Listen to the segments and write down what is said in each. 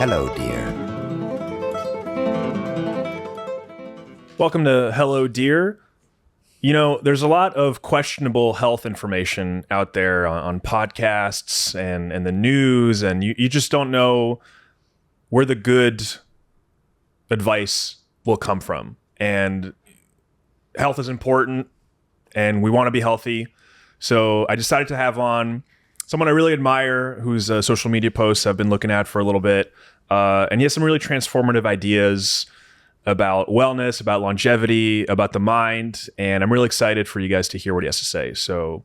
Hello, Dear. Welcome to Hello, Dear. You know, there's a lot of questionable health information out there on podcasts and the news, and you just don't know where the good advice will come from. And health is important, and we want to be healthy. So I decided to have on someone I really admire, whose social media posts I've been looking at for a little bit. And he has some really transformative ideas about wellness, about longevity, about the mind. And I'm really excited for you guys to hear what he has to say. So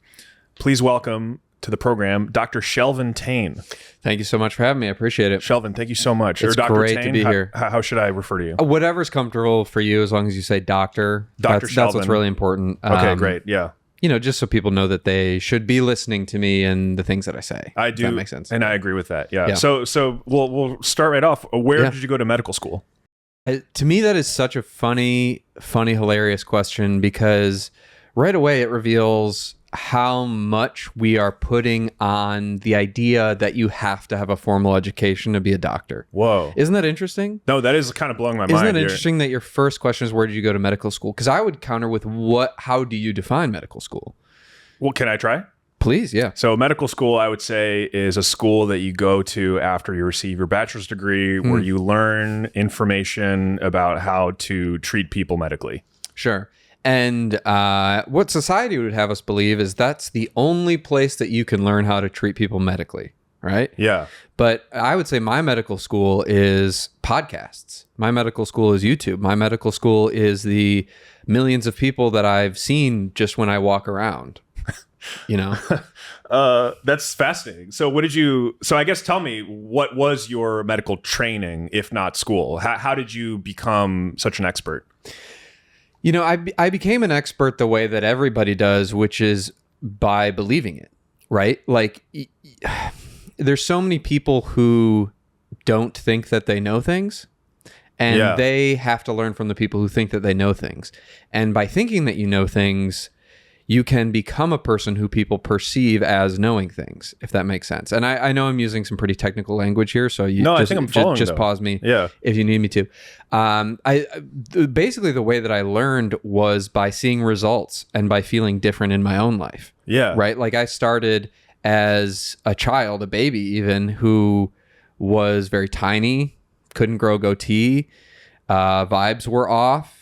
please welcome to the program, Dr. Chelvin Tayne. Thank you so much for having me. I appreciate it. Chelvin, thank you so much. It's Dr. great Tayne, to be here. How should I refer to you? Whatever's comfortable for you, as long as you say doctor. Dr. That's what's Chelvin. really important. Okay, great. Yeah. You know, just so people know that they should be listening to me and the things that I say. I do. If that makes sense. And I agree with that. Yeah. Yeah. So we'll start right off. Where did you go to medical school? To me, that is such a funny, hilarious question, because right away it reveals how much we are putting on the idea that you have to have a formal education to be a doctor. Whoa. Isn't that interesting? No, that is kind of blowing my mind. Isn't it interesting that your first question is, where did you go to medical school? Because I would counter with, how do you define medical school? Well, can I try? Please, yeah. So medical school, I would say, is a school that you go to after you receive your bachelor's degree, where you learn information about how to treat people medically. Sure. And what society would have us believe is that's the only place that you can learn how to treat people medically, right? Yeah. But I would say my medical school is podcasts. My medical school is YouTube. My medical school is the millions of people that I've seen just when I walk around, you know? That's fascinating. So I guess tell me, what was your medical training, if not school? How did you become such an expert? You know, I became an expert the way that everybody does, which is by believing it, right? Like, there's so many people who don't think that they know things, and they have to learn from the people who think that they know things. And by thinking that you know things, you can become a person who people perceive as knowing things, if that makes sense. And I know I'm using some pretty technical language here, so I think I'm following, just pause me if you need me to. Basically, the way that I learned was by seeing results and by feeling different in my own life. Yeah. Right? Like, I started as a child, a baby even, who was very tiny, couldn't grow goatee, vibes were off.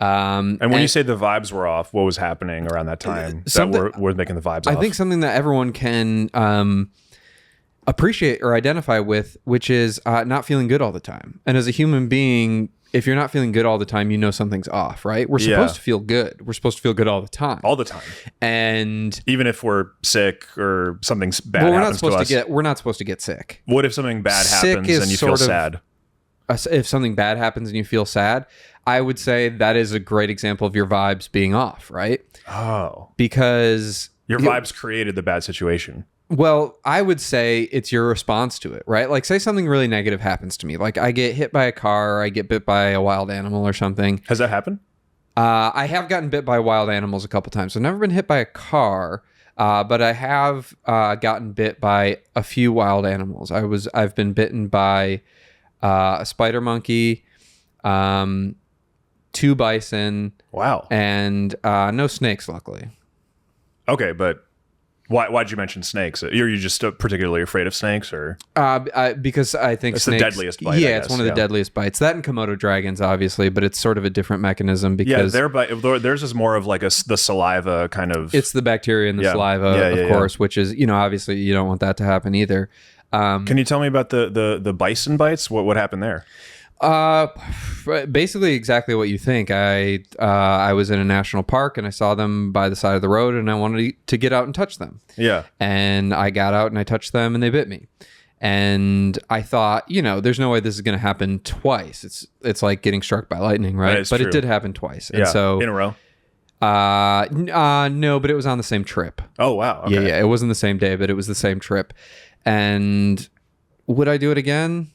And when you say the vibes were off, what was happening around that time that were making the vibes off? I think something that everyone can appreciate or identify with, which is not feeling good all the time. And as a human being, if you're not feeling good all the time, you know something's off, right? We're supposed to feel good. We're supposed to feel good all the time. All the time. And even if we're sick or something bad happens to us. We're not supposed to get sick. What if something bad happens and you feel sad? If something bad happens and you feel sad, I would say that is a great example of your vibes being off, right? Oh. Because your vibes created the bad situation. Well, I would say it's your response to it, right? Like, say something really negative happens to me. Like, I get hit by a car, or I get bit by a wild animal or something. Has that happened? I have gotten bit by wild animals a couple times. I've never been hit by a car, but I have gotten bit by a few wild animals. I've been bitten by a spider monkey, 2 bison. Wow. And no snakes, luckily. Okay, but why'd you mention snakes? Are you just particularly afraid of snakes, or? Because I think it's snakes, the deadliest bite. Yeah, it's one of the deadliest bites. That and Komodo dragons, obviously, but it's sort of a different mechanism because theirs is more of like the saliva kind of. It's the bacteria in the saliva, of course, which is, you know, obviously you don't want that to happen either. Can you tell me about the bison bites? What happened there? Basically exactly what you think. I was in a national park and I saw them by the side of the road and I wanted to get out and touch them. Yeah. And I got out and I touched them and they bit me. And I thought, you know, there's no way this is going to happen twice. It's like getting struck by lightning, right? But true. It did happen twice. And so in a row. No, but it was on the same trip. Oh, wow. Okay. Yeah. It wasn't the same day, but it was the same trip. And would I do it again?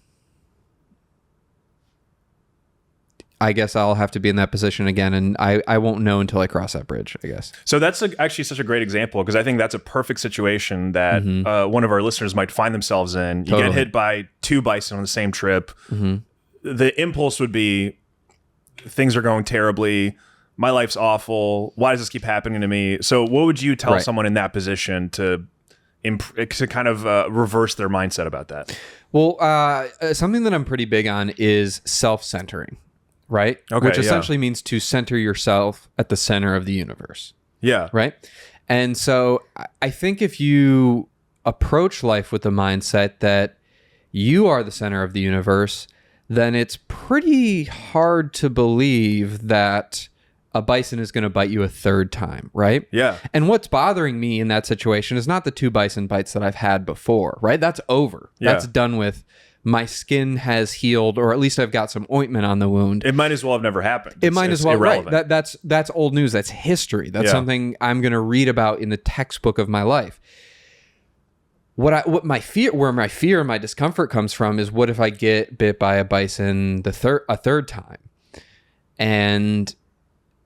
I guess I'll have to be in that position again, and I won't know until I cross that bridge, I guess. So that's actually such a great example, because I think that's a perfect situation that one of our listeners might find themselves in. You get hit by two bison on the same trip, the impulse would be, things are going terribly. My life's awful. Why does this keep happening to me? So what would you tell someone in that position to kind of reverse their mindset about that? Well, something that I'm pretty big on is self-centering, right? Okay, which essentially means to center yourself at the center of the universe. Yeah. Right? And so I think if you approach life with the mindset that you are the center of the universe, then it's pretty hard to believe that a bison is going to bite you a third time, right? Yeah. And what's bothering me in that situation is not the 2 bison bites that I've had before, right? That's over. Yeah. That's done with. My skin has healed, or at least I've got some ointment on the wound. It might as well have never happened. It might as well, irrelevant. right? That's old news. That's history. That's something I'm going to read about in the textbook of my life. What my fear, where my fear and my discomfort comes from, is what if I get bit by a bison a third time, and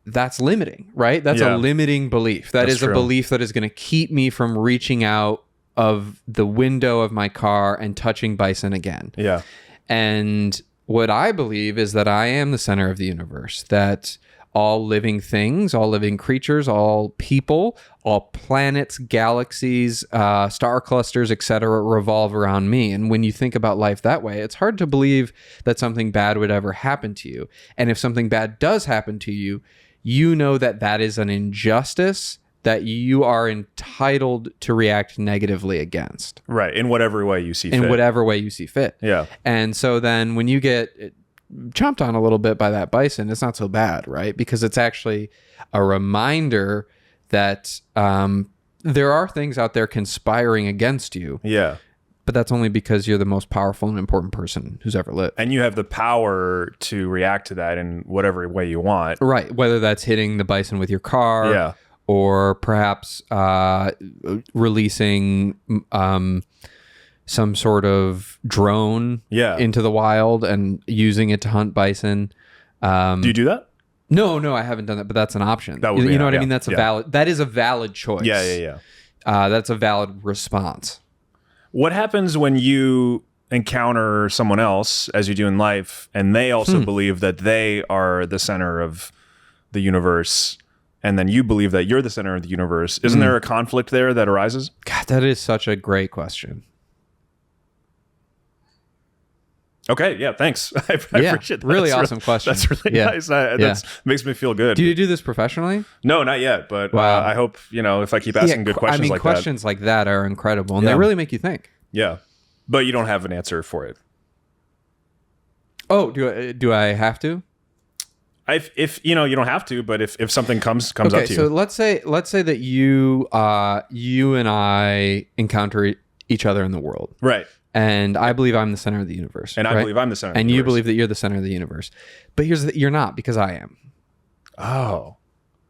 that's limiting, right? That's a limiting belief. That's a belief that is going to keep me from reaching out of the window of my car and touching bison again. Yeah. And what I believe is that I am the center of the universe, that all living things, all living creatures, all people, all planets, galaxies, star clusters, etc., revolve around me. And when you think about life that way, it's hard to believe that something bad would ever happen to you. And if something bad does happen to you, you know that that is an injustice that you are entitled to react negatively against. Right. In whatever way you see fit. In whatever way you see fit. Yeah. And so then when you get chomped on a little bit by that bison, it's not so bad, right? Because it's actually a reminder that there are things out there conspiring against you. Yeah. But that's only because you're the most powerful and important person who's ever lived. And you have the power to react to that in whatever way you want. Right. Whether that's hitting the bison with your car, or perhaps releasing some sort of drone into the wild and using it to hunt bison. Do you do that? No, I haven't done that, but that's an option. That would you be know what I mean? That's that is a valid choice. Yeah. That's a valid response. What happens when you encounter someone else, as you do in life, and they also believe that they are the center of the universe, and then you believe that you're the center of the universe? Isn't there a conflict there that arises? God, that is such a great question. Okay, yeah, thanks. I appreciate that. Really awesome question. That's really nice. That makes me feel good. Do you do this professionally? No, not yet. But I hope, if I keep asking good questions like that. Questions like that are incredible, and they really make you think. Yeah, but you don't have an answer for it. Oh, do I have to? If you don't have to, but if something comes up to you. So let's say that you and I encounter each other in the world. Right. And I believe I'm the center of the universe. And I believe I'm the center of the universe. And you believe that you're the center of the universe. But you're not, because I am. Oh.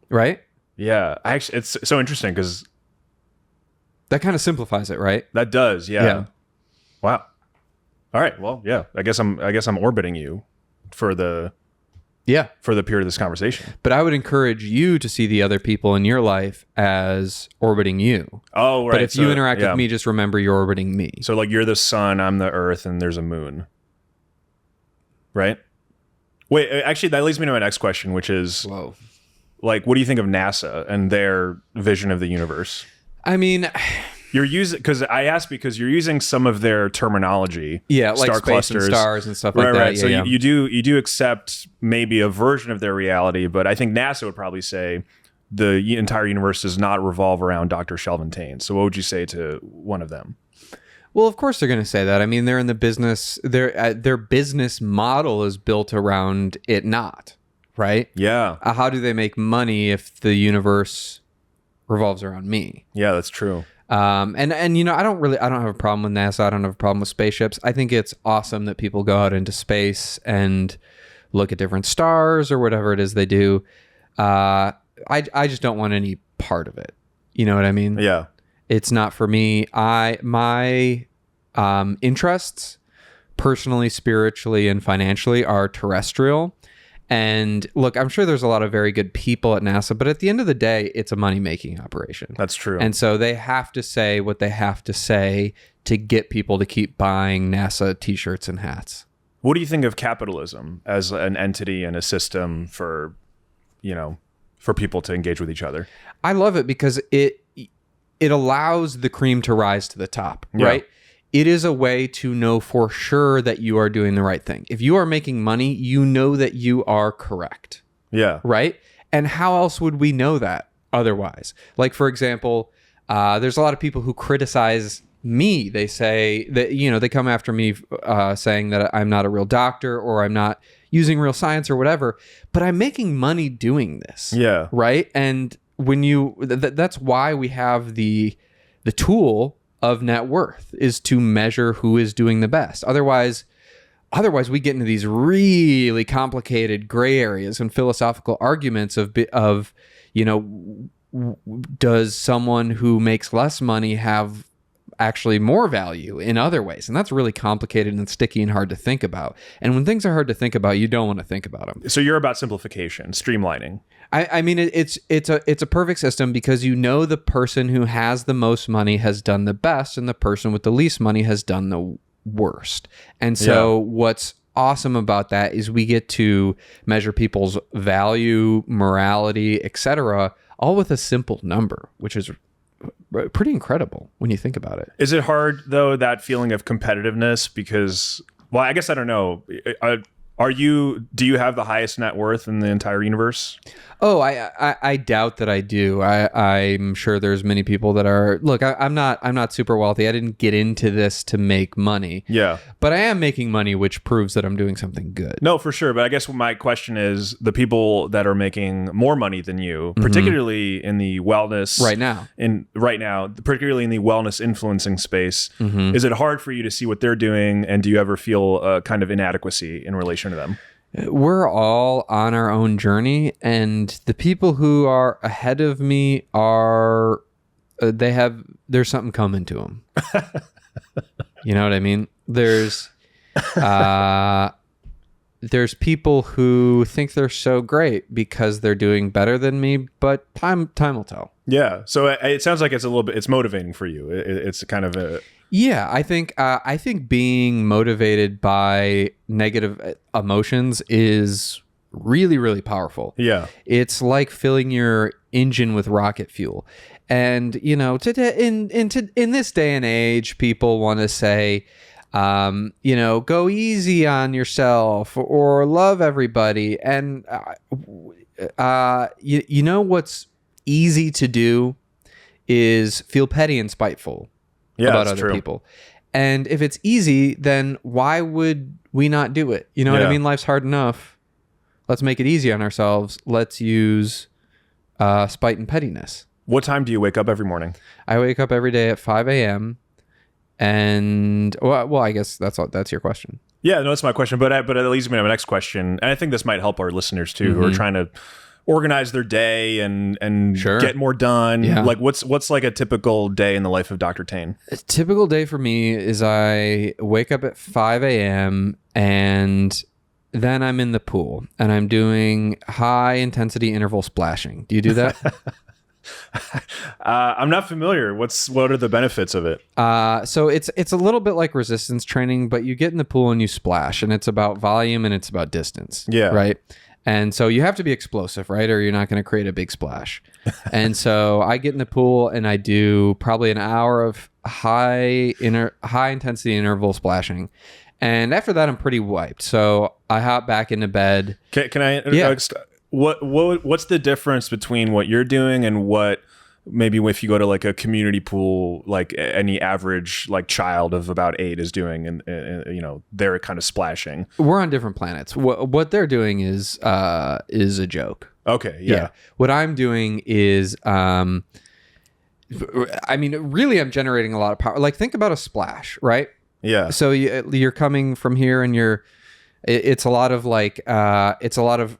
Right? Yeah. Actually, it's so interesting because that kind of simplifies it, right? That does, yeah. Wow. All right. Well, yeah. I guess I'm orbiting you for the period of this conversation. But I would encourage you to see the other people in your life as orbiting you. Oh, right. But if you interact with me, just remember you're orbiting me. So like you're the sun, I'm the earth, and there's a moon. Right? Wait, actually, that leads me to my next question, which is, like, what do you think of NASA and their vision of the universe? I mean, you're using, because I asked because you're using some of their terminology, like star space clusters, and stars and stuff like that. Right. So you do accept maybe a version of their reality, but I think NASA would probably say the entire universe does not revolve around Dr. Chelvin Tayne. So what would you say to one of them? Well, of course they're going to say that. I mean, they're in the business. Their business model is built around it not, right? Yeah. How do they make money if the universe revolves around me? Yeah, that's true. And I don't have a problem with NASA. I don't have a problem with spaceships. I think it's awesome that people go out into space and look at different stars or whatever it is they do. I just don't want any part of it. You know what I mean? Yeah. It's not for me. My interests, personally, spiritually, and financially, are terrestrial. And look, I'm sure there's a lot of very good people at NASA, but at the end of the day, it's a money-making operation. That's true. And so they have to say what they have to say to get people to keep buying NASA t-shirts and hats. What do you think of capitalism as an entity and a system for, for people to engage with each other? I love it because it allows the cream to rise to the top, right? It is a way to know for sure that you are doing the right thing. If you are making money, you know that you are correct. Yeah. Right? And how else would we know that otherwise? Like, for example, there's a lot of people who criticize me. They say that, they come after me saying that I'm not a real doctor or I'm not using real science or whatever, but I'm making money doing this. Yeah. Right? And when that's why we have the tool of net worth, is to measure who is doing the best. Otherwise we get into these really complicated gray areas and philosophical arguments of does someone who makes less money have actually more value in other ways? And that's really complicated and sticky and hard to think about. And when things are hard to think about, you don't want to think about them. So you're about simplification, streamlining. I mean, it's a perfect system because the person who has the most money has done the best and the person with the least money has done the worst. And so what's awesome about that is we get to measure people's value, morality, etc., all with a simple number, which is pretty incredible when you think about it. Is it hard, though, that feeling of competitiveness? Because, well, I guess I don't know. Do you have the highest net worth in the entire universe? Oh, I doubt that I do. I'm sure there's many people that are. Look, I'm not super wealthy. I didn't get into this to make money. Yeah. But I am making money, which proves that I'm doing something good. No, for sure. But I guess my question is the people that are making more money than you, particularly in the wellness right now, particularly in the wellness influencing space, Mm-hmm. is it hard for you to see what they're doing? And do you ever feel a kind of inadequacy in relation to them? We're all on our own journey, and the people who are ahead of me are there's something coming to them. You know what I mean? There's people who think they're so great because they're doing better than me, but time will tell. Yeah. So it sounds like it's motivating for you. It's kind of a... Yeah, I think being motivated by negative emotions is really, really powerful. Yeah. It's like filling your engine with rocket fuel. And, in this day and age, people want to say, go easy on yourself or love everybody. And, what's easy to do is feel petty and spiteful about other people. And if it's easy, then why would we not do it? You know what I mean? Life's hard enough. Let's make it easy on ourselves. Let's use spite and pettiness. What time do you wake up every morning? I wake up every day at 5 a.m. And well, I guess that's your question. Yeah, no, that's my question. But it leads me to my next question. And I think this might help our listeners too, who are trying to organize their day and Sure. get more done. Yeah. Like what's like a typical day in the life of Dr. Tayne? A typical day for me is I wake up at 5 a.m. and then I'm in the pool and I'm doing high intensity interval splashing. Do you do that? I'm not familiar. What are the benefits of it? So it's a little bit like resistance training, but you get in the pool and you splash, and it's about volume and it's about distance. Yeah. Right. And so you have to be explosive, right? Or you're not going to create a big splash. And so I get in the pool and I do probably an hour of high intensity interval splashing. And after that, I'm pretty wiped. So I hop back into bed. Can I? Yeah. What's the difference between what you're doing and what maybe if you go to like a community pool, like any average like child of about 8 is doing, and they're kind of splashing? We're on different planets. What they're doing is a joke. Okay. Yeah. What I'm doing is, really, I'm generating a lot of power. Like, think about a splash, right? Yeah. So you're coming from here, and it's a lot of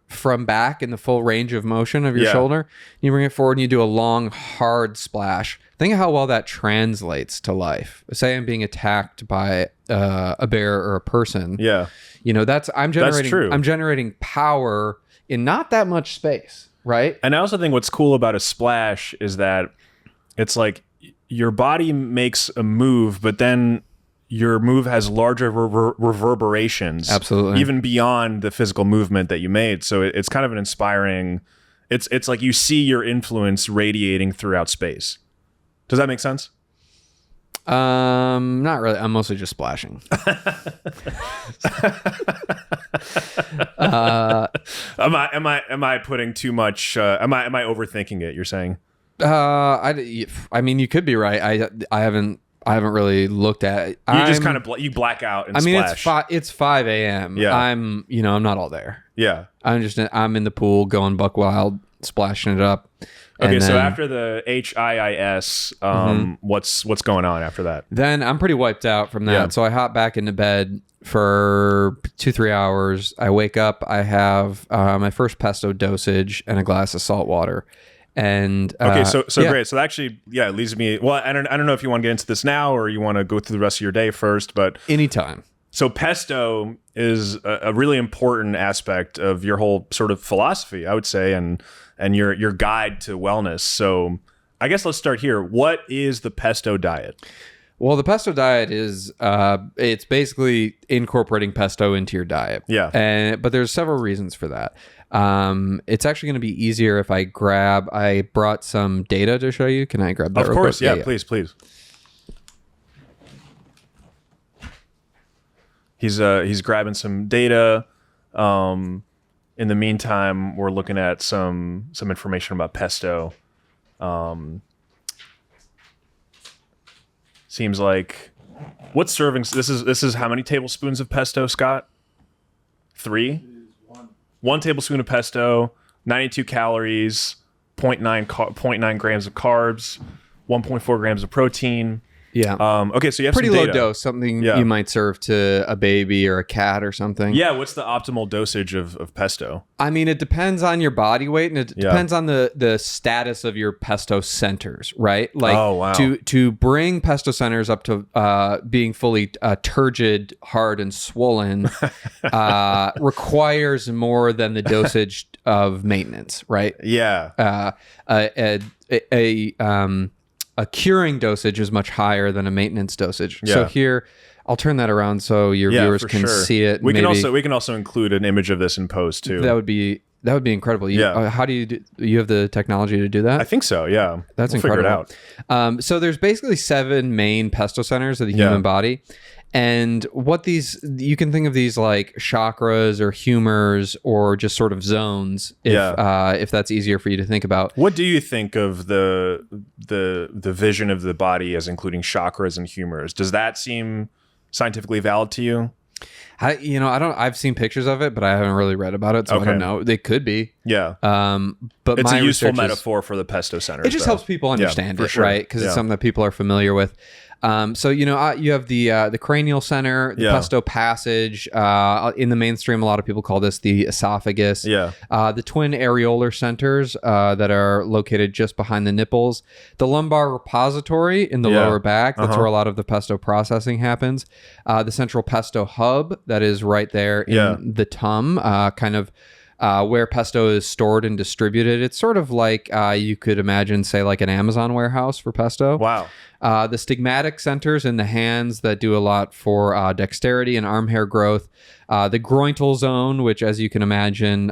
from back in the full range of motion of your shoulder. You bring it forward and you do a long, hard splash. Think of how well that translates to life. Say I'm being attacked by a bear or a person. Yeah. I'm generating true. I'm generating power in not that much space, right? And I also think what's cool about a splash is that it's like your body makes a move, but then your move has larger reverberations. Absolutely. Even beyond the physical movement that you made. So it's kind of an inspiring, it's like you see your influence radiating throughout space. Does that make sense? Not really. I'm mostly just splashing. Am I putting too much, am I overthinking it, you're saying? I mean, you could be right. I haven't really looked at it. You just kind of you black out and splash. It's 5 a.m. Yeah. I'm not all there. Yeah. I'm in the pool going buck wild, splashing it up. Okay, so after the HIIS, what's going on after that? Then I'm pretty wiped out from that. Yeah. So I hop back into bed for 2-3 hours. I wake up. I have my first pesto dosage and a glass of salt water. And okay, so great. So actually, it leads me. Well, I don't know if you want to get into this now or you want to go through the rest of your day first, but anytime. So pesto is a really important aspect of your whole sort of philosophy, I would say, and your guide to wellness. So I guess let's start here. What is the pesto diet? Well, the pesto diet is it's basically incorporating pesto into your diet. Yeah. But there's several reasons for that. It's actually going to be easier if I brought some data to show you. Can I grab that Of real course, quick? yeah, please. He's grabbing some data. In the meantime, we're looking at some information about pesto. Seems like what servings? This is how many tablespoons of pesto, Scott? 3. 1 tablespoon of pesto, 92 calories, 0.9 grams of carbs, 1.4 grams of protein. Yeah. Okay, so you have pretty some low data. dose, something you might serve to a baby or a cat or something. Yeah, what's the optimal dosage of pesto? I mean, it depends on your body weight and it depends on the status of your pesto centers, right? Like oh, wow. to bring pesto centers up to being fully turgid, hard, and swollen requires more than the dosage of maintenance, right? Yeah. A curing dosage is much higher than a maintenance dosage. Yeah. So here, I'll turn that around so your viewers can see it. We can also include an image of this in post too. That would be incredible. How do you have the technology to do that? I think so. Yeah. That's incredible. Figure it out. So there's basically 7 main pesto centers of the human body. And you can think of these like chakras or humors or just sort of zones if that's easier for you to think about. What do you think of the vision of the body as including chakras and humors? Does that seem scientifically valid to you? I've seen pictures of it, but I haven't really read about it, so I don't know. They could be. Yeah. But it's my a useful research metaphor for the pesto center. It just helps people understand it, right? Because it's something that people are familiar with. So you have the cranial center, the pesto passage. In the mainstream, a lot of people call this the esophagus. Yeah. The twin areolar centers that are located just behind the nipples. The lumbar repository in the lower back. That's where a lot of the pesto processing happens. The central pesto hub that is right there in the tum, kind of. Where pesto is stored and distributed. It's sort of like you could imagine, say, like an Amazon warehouse for pesto. Wow. The stigmatic centers in the hands that do a lot for dexterity and arm hair growth. The groinal zone, which, as you can imagine,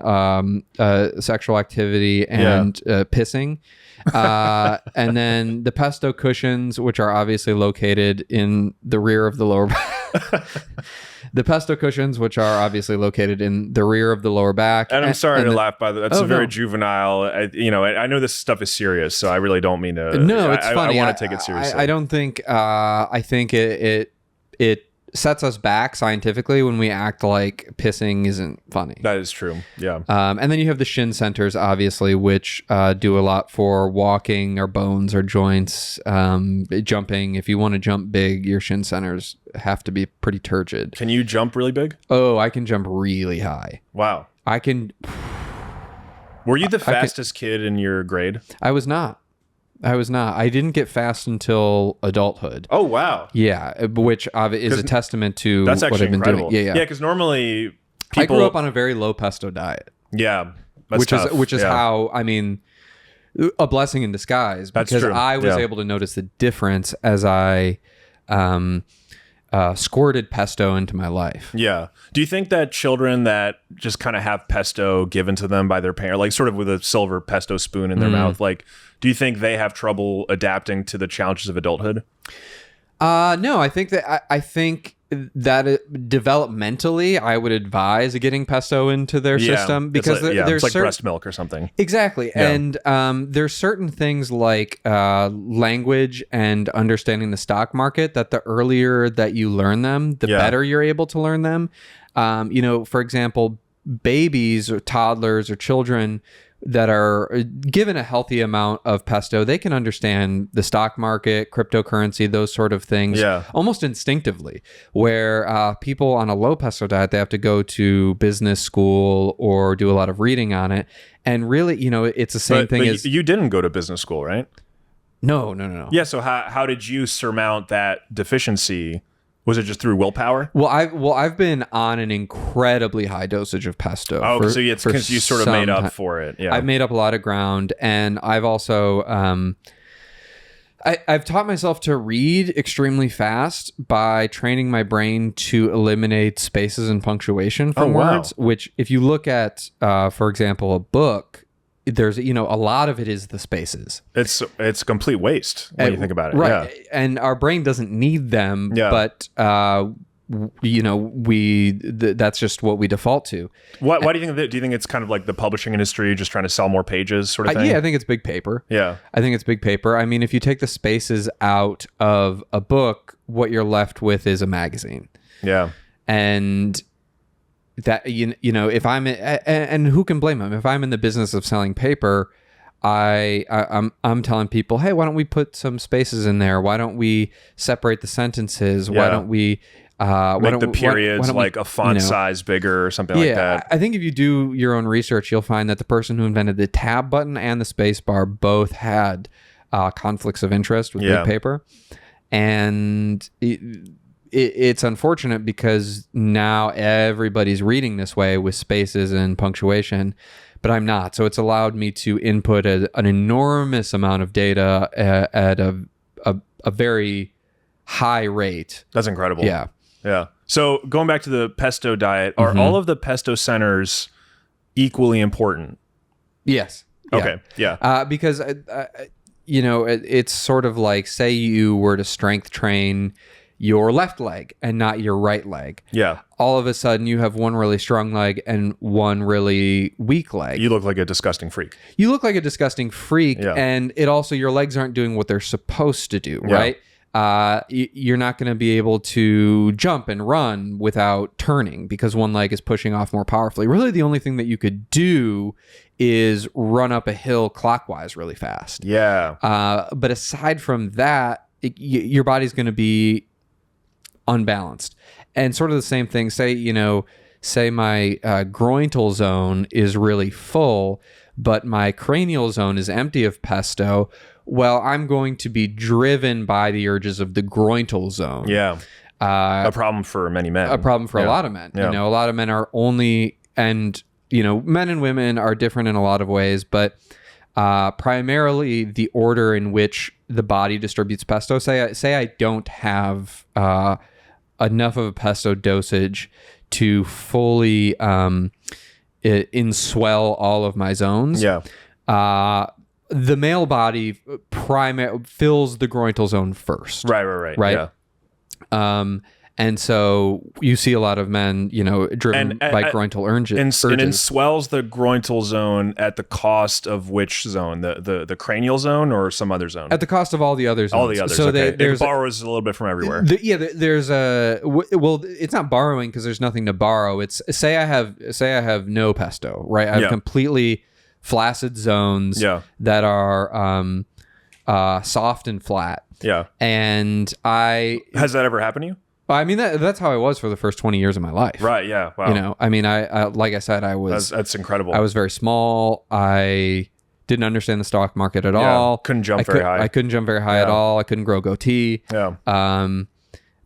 sexual activity and pissing. And then the pesto cushions, which are obviously located in the rear of the lower back. The pesto cushions, which are obviously located in the rear of the lower back. And I'm sorry to laugh, by the way. That's very juvenile. I know this stuff is serious, so I really don't mean to. No, it's funny. I want to take it seriously. I don't think. I think it sets us back scientifically when we act like pissing isn't funny. That is true. Yeah. And then you have the shin centers, obviously, which do a lot for walking or bones or joints, jumping. If you want to jump big, your shin centers have to be pretty turgid. Can you jump really big? Oh, I can jump really high. Wow. I can. Were you the fastest kid in your grade? I was not. I didn't get fast until adulthood. Oh, wow. Yeah, which is a testament to that's what actually I've been incredible. doing. Yeah, because normally people... I grew up on a very low pesto diet. Yeah. tough. which is how, I mean, a blessing in disguise, because true. I was able to notice the difference as I squirted pesto into my life. Yeah. Do you think that children that just kind of have pesto given to them by their parent, like sort of with a silver pesto spoon in their mouth, like, do you think they have trouble adapting to the challenges of adulthood? No, I think that developmentally, I would advise getting pesto into their system, because there's like breast milk or something. Exactly. Yeah. And there's certain things like language and understanding the stock market that the earlier that you learn them, the better you're able to learn them. For example, babies or toddlers or children that are given a healthy amount of pesto, they can understand the stock market, cryptocurrency, those sort of things almost instinctively, where people on a low pesto diet, they have to go to business school or do a lot of reading on it. And really, it's the same thing as... You didn't go to business school, right? No. Yeah, so how did you surmount that deficiency? Was it just through willpower? Well, I've been on an incredibly high dosage of pesto. Oh, so it's because you sort of made up for it. Yeah, I've made up a lot of ground, and I've also I've taught myself to read extremely fast by training my brain to eliminate spaces and punctuation from words. Which, if you look at, for example, a book, there's a lot of it is the spaces. It's complete waste when you think about it, right? Yeah. And our brain doesn't need them, but that's just what we default to. Why do you think that? Do you think it's kind of like the publishing industry just trying to sell more pages, sort of thing? Yeah, I think it's big paper. Yeah, I think it's big paper. I mean, if you take the spaces out of a book, what you're left with is a magazine. Yeah, and that if I'm and who can blame them? If I'm in the business of selling paper, I'm telling people, hey, why don't we put some spaces in there? Why don't we separate the sentences? Why don't we make the periods a font size bigger or something like that? I think if you do your own research, you'll find that the person who invented the tab button and the space bar both had conflicts of interest with big paper, and it's unfortunate because now everybody's reading this way with spaces and punctuation, but I'm not. So it's allowed me to input an enormous amount of data at a very high rate. That's incredible. Yeah. Yeah. So going back to the pesto diet, are all of the pesto centers equally important? Yes. Okay. Yeah. Because, it's sort of like, say you were to strength train your left leg and not your right leg. Yeah. All of a sudden you have one really strong leg and one really weak leg. You look like a disgusting freak. And it also, your legs aren't doing what they're supposed to do, right? You're not going to be able to jump and run without turning because one leg is pushing off more powerfully. Really, the only thing that you could do is run up a hill clockwise really fast. Yeah. But aside from that, your body's going to be unbalanced. And sort of the same thing, say my groinal zone is really full, but my cranial zone is empty of pesto. Well, I'm going to be driven by the urges of the groinal zone. Yeah. A problem for many men. A problem for a lot of men. Yeah. A lot of men are men and women are different in a lot of ways, but primarily the order in which the body distributes pesto. Say I don't have enough of a pesto dosage to fully inswell all of my zones. Yeah. The male body fills the groinal zone first. Right. Yeah. And so you see a lot of men, driven by groinal urges. And swells the groinal zone at the cost of which zone? The cranial zone or some other zone? At the cost of all the others. All the others. So okay. It borrows a little bit from everywhere. There's it's not borrowing because there's nothing to borrow. It's say I have no pesto, right? I have completely flaccid zones that are soft and flat. Yeah. And has that ever happened to you? I mean, that's how I was for the first 20 years of my life. Right. Yeah. Wow. I like I said, I was. That's incredible. I was very small. I didn't understand the stock market at all. Couldn't jump very high. I couldn't jump very high at all. I couldn't grow goatee. Yeah.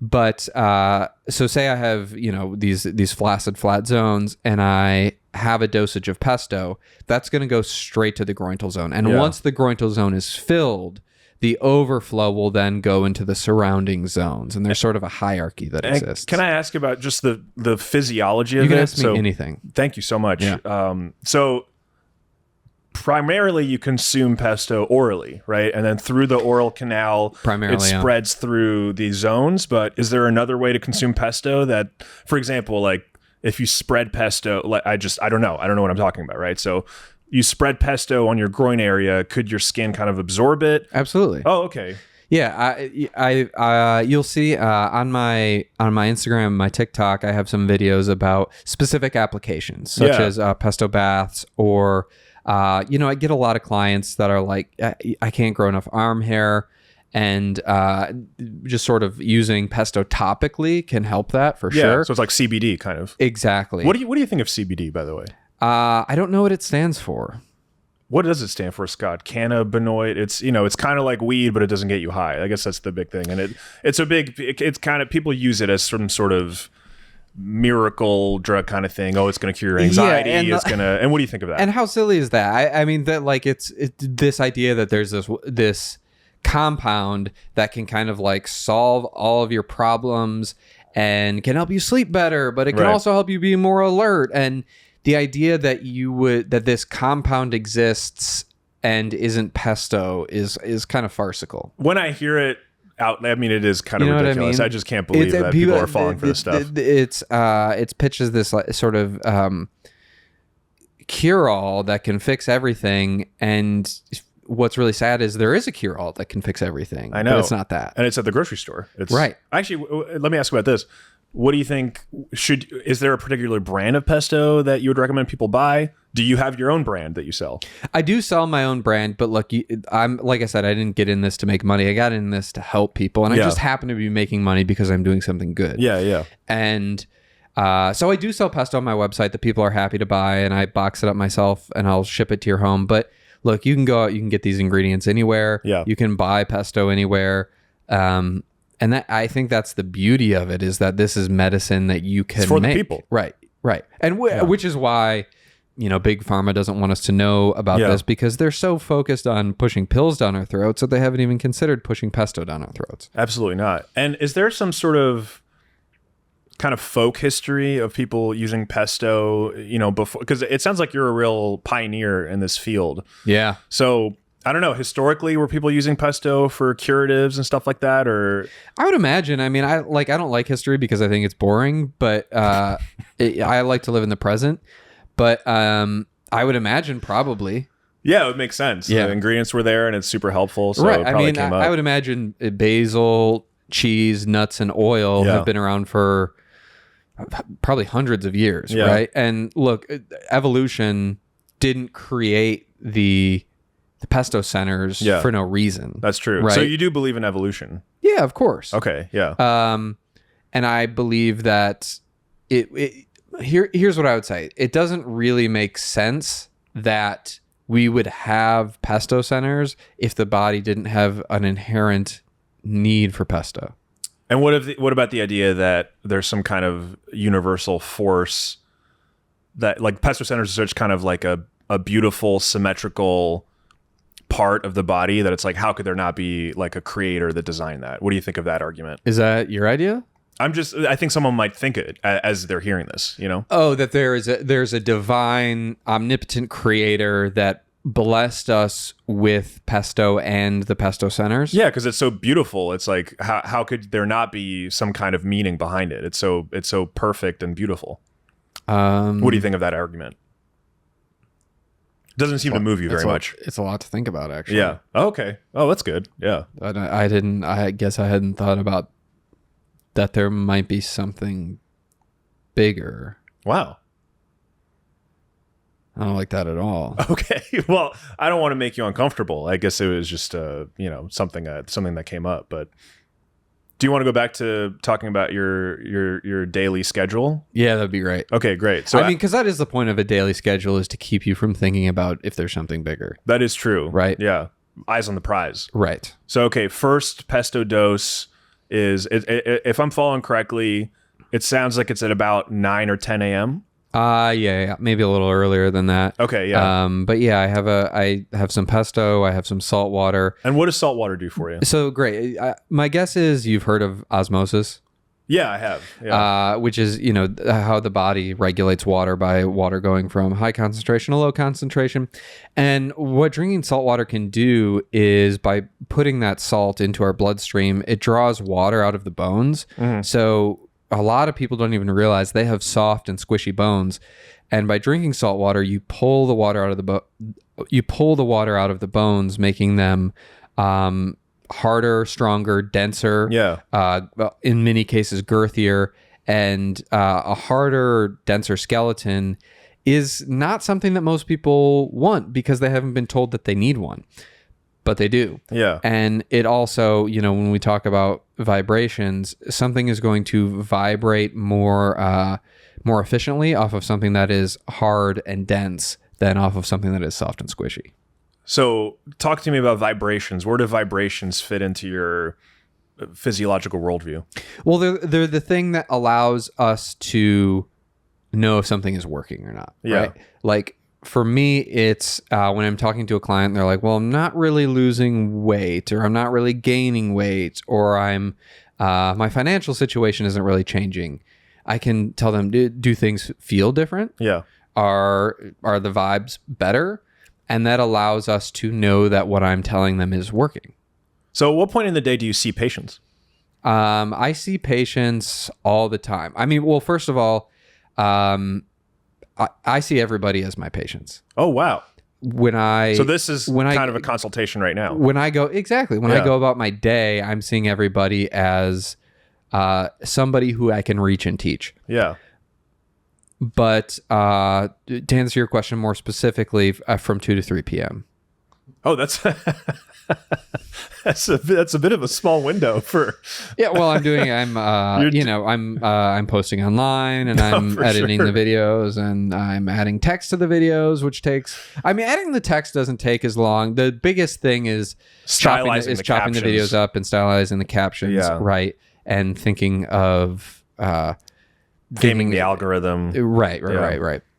But so say I have, these flaccid flat zones and I have a dosage of pesto, that's going to go straight to the groinal zone. And once the groinal zone is filled, the overflow will then go into the surrounding zones. And there's sort of a hierarchy that exists. Can I ask about just the physiology of it? You can ask me anything. Thank you so much. Yeah. So primarily you consume pesto orally, right? And then through the oral canal, primarily, it spreads through the zones. But is there another way to consume pesto that, for example, like if you spread pesto, like I don't know what I'm talking about, right? So you spread pesto on your groin area, could your skin kind of absorb it? Absolutely. Oh, okay. Yeah, you'll see on my Instagram, my TikTok, I have some videos about specific applications, such as pesto baths, or I get a lot of clients that are like, I can't grow enough arm hair, and just sort of using pesto topically can help that for sure. So it's like CBD kind of. Exactly. What do you think of CBD, by the way? I don't know what it stands for. What does it stand for, Scott? Cannabinoid. It's kind of like weed, but it doesn't get you high. I guess that's the big thing. And it's kind of, people use it as some sort of miracle drug kind of thing. Oh, it's going to cure your anxiety. And what do you think of that? And how silly is that? I mean, that like it's this idea that there's this compound that can kind of like solve all of your problems and can help you sleep better, but it can also help you be more alert. And the idea that this compound exists and isn't pesto is kind of farcical. When I hear it out, I mean, it is kind of ridiculous. I just can't believe that people are falling for this stuff. It's pitched as this sort of cure-all that can fix everything, and what's really sad is there is a cure-all that can fix everything. I know. But it's not that. And it's at the grocery store. It's right. Actually, let me ask about this. What do you think? Is there a particular brand of pesto that you would recommend people buy? Do you have your own brand that you sell? I do sell my own brand, but look, I'm like I said, I didn't get in this to make money. I got in this to help people, and I just happen to be making money because I'm doing something good. Yeah. And so I do sell pesto on my website that people are happy to buy, and I box it up myself, and I'll ship it to your home. But look, you can go out, you can get these ingredients anywhere. Yeah. You can buy pesto anywhere. And that, I think that's the beauty of it, is that this is medicine that you can it's for make. The people. Right. And which is why, big pharma doesn't want us to know about this, because they're so focused on pushing pills down our throats that they haven't even considered pushing pesto down our throats. Absolutely not. And is there some sort of kind of folk history of people using pesto, before? Because it sounds like you're a real pioneer in this field. Yeah. So I don't know, historically, were people using pesto for curatives and stuff like that? Or I would imagine. I mean, I don't like history because I think it's boring, but I like to live in the present. But I would imagine probably. Yeah, it would make sense. Yeah. The ingredients were there and it's super helpful. So right. It probably came up. I would imagine basil, cheese, nuts, and oil have been around for probably hundreds of years, right? And look, evolution didn't create the pesto centers for no reason. That's true. Right? So you do believe in evolution? Yeah, of course. Okay, yeah. And I believe that here's what I would say. It doesn't really make sense that we would have pesto centers if the body didn't have an inherent need for pesto. And what about the idea that there's some kind of universal force that, like, pesto centers are such kind of like a beautiful, symmetrical part of the body that it's like, how could there not be like a creator that designed that? What do you think of that argument? Is that your idea? I think someone might think it as they're hearing this, Oh, that there's a divine, omnipotent creator that blessed us with pesto and the pesto centers. Yeah, because it's so beautiful. It's like, how could there not be some kind of meaning behind it? It's so perfect and beautiful. What do you think of that argument? Doesn't seem to move you very much. It's a lot to think about, actually. Yeah. Oh, okay. Oh, that's good. Yeah. I guess I hadn't thought about that there might be something bigger. Wow. I don't like that at all. Okay. Well, I don't want to make you uncomfortable. I guess it was just something that came up. But do you want to go back to talking about your daily schedule? Yeah, that'd be great. Okay, great. So because that is the point of a daily schedule, is to keep you from thinking about if there's something bigger. That is true. Right. Yeah. Eyes on the prize. Right. So, okay, first pesto dose, is if I'm following correctly, it sounds like it's at about 9 or 10 a.m. Yeah, maybe a little earlier than that. Okay, yeah. But yeah, I have some pesto, I have some salt water. And what does salt water do for you? So great. My guess is you've heard of osmosis. Yeah, I have. Yeah. Which is, you know, how the body regulates water by water going from high concentration to low concentration. And what drinking salt water can do is by putting that salt into our bloodstream, it draws water out of the bones. So a lot of people don't even realize they have soft and squishy bones. And by drinking salt water, you pull the water out of the bones, making them harder, stronger, denser. In many cases, girthier. And a harder, denser skeleton is not something that most people want because they haven't been told that they need one. But they do. Yeah. And it also, you know, when we talk about vibrations, something is going to vibrate more efficiently off of something that is hard and dense than off of something that is soft and squishy. So talk to me about vibrations. Where do vibrations fit into your physiological worldview? Well, they're the thing that allows us to know if something is working or not. Yeah. Right? Like, for me, it's when I'm talking to a client, they're like, well, I'm not really losing weight, or I'm not really gaining weight, or my financial situation isn't really changing. I can tell them, do things feel different? Yeah. Are the vibes better? And that allows us to know that what I'm telling them is working. So at what point in the day do you see patients? I see patients all the time. I mean, well, first of all, I see everybody as my patients. Oh, wow. So this is kind of a consultation right now. When I go about my day, I'm seeing everybody as somebody who I can reach and teach. Yeah. But to answer your question more specifically, from 2 to 3 p.m. Oh, that's that's a bit of a small window for. Yeah, well, I'm posting online, and I'm editing the videos, and I'm adding text to the videos, which adding the text doesn't take as long. The biggest thing is chopping the videos up and stylizing the captions, right? And thinking of gaming the algorithm. Right.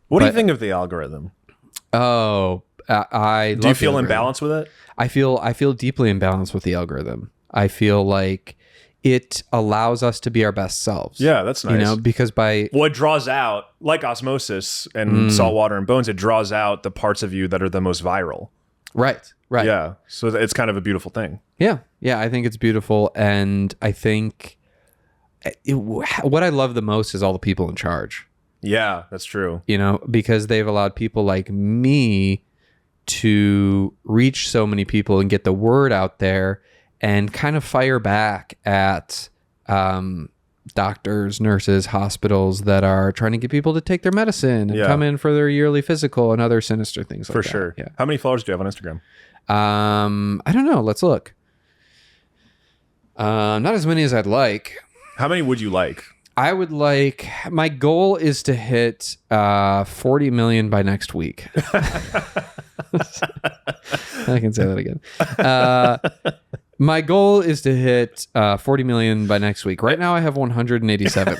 What do you think of the algorithm? Oh, do you feel in balance with it? I feel deeply in balance with the algorithm. I feel like it allows us to be our best selves. Yeah, that's nice. You know, because it draws out, like osmosis and salt water and bones, it draws out the parts of you that are the most viral. Right. Yeah, so it's kind of a beautiful thing. Yeah, I think it's beautiful, and I think what I love the most is all the people in charge. Yeah, that's true. You know, because they've allowed people like me to reach so many people and get the word out there and kind of fire back at doctors, nurses, hospitals that are trying to get people to take their medicine and come in for their yearly physical and other sinister things like that. For sure. Yeah. How many followers do you have on Instagram? I don't know. Let's look. Not as many as I'd like. How many would you like? I would like, my goal is to hit 40 million by next week. I can say that again. My goal is to hit 40 million by next week. Right now I have 187.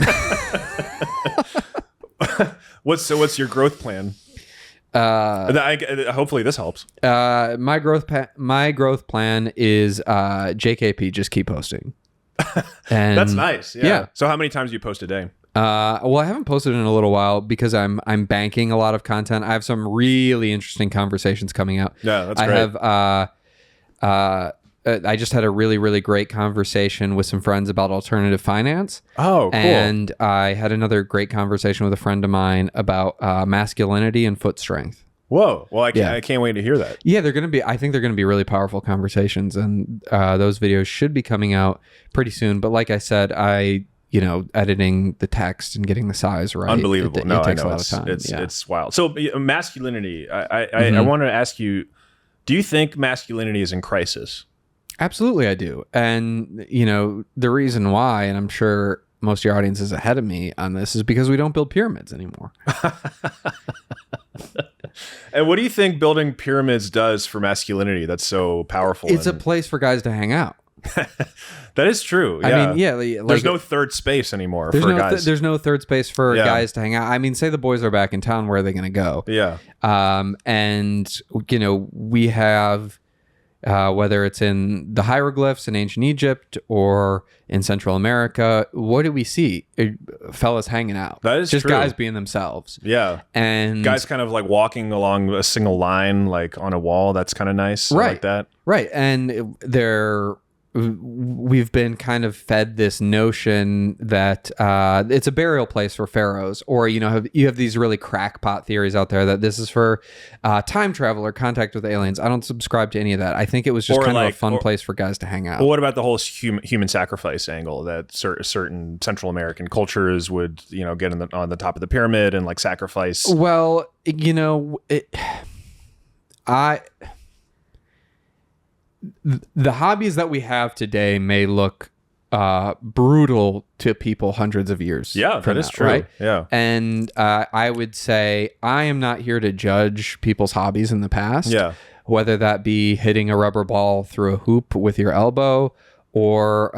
What's your growth plan? Hopefully this helps. My growth plan is JKP, just keep posting. And that's nice. Yeah. So how many times do you post a day? Well, I haven't posted in a little while because I'm banking a lot of content. I have some really interesting conversations coming out. Yeah, that's great. I just had a really, really great conversation with some friends about alternative finance. Oh, cool. And I had another great conversation with a friend of mine about masculinity and foot strength. Whoa. Well, I can't wait to hear that. Yeah, I think they're going to be really powerful conversations, and those videos should be coming out pretty soon. But like I said, editing the text and getting the size right. Unbelievable. It takes a lot of time. It's wild. So masculinity, I wanted to ask you, do you think masculinity is in crisis? Absolutely, I do. And, the reason why, and I'm sure most of your audience is ahead of me on this, is because we don't build pyramids anymore. And what do you think building pyramids does for masculinity that's so powerful? It's a place for guys to hang out. That is true. Yeah. I mean, yeah, like, there's no third space anymore there's for no guys. there's no third space for Yeah. guys to hang out. I mean, say the boys are back in town, where are they going to go? Yeah. And you know, we have whether it's in the hieroglyphs in ancient Egypt or in Central America, what do we see? Fellas hanging out. That is just true. guys being themselves. Yeah. And Guys kind of like walking along a single line, like on a wall. That's kind of nice. I Right. like that. Right. And we've been kind of fed this notion that it's a burial place for pharaohs, or you have these really crackpot theories out there that this is for time travel or contact with aliens. I don't subscribe to any of that. I think it was just Or kind of like- a fun or- place for guys to hang out. Well, what about the whole human sacrifice angle that certain Central American cultures would, get on the top of the pyramid and like sacrifice? Well, the hobbies that we have today may look brutal to people hundreds of years. Yeah, from that is now, true. right? Yeah. And I would say I am not here to judge people's hobbies in the past. Yeah. Whether that be hitting a rubber ball through a hoop with your elbow, or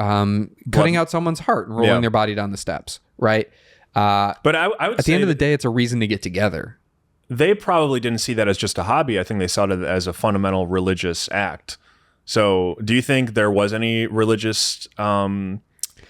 cutting out someone's heart and rolling their body down the steps. Right. But I would at say the end of the day, it's a reason to get together. they probably didn't see that as just a hobby. I think they saw it as a fundamental religious act. So do you think there was any religious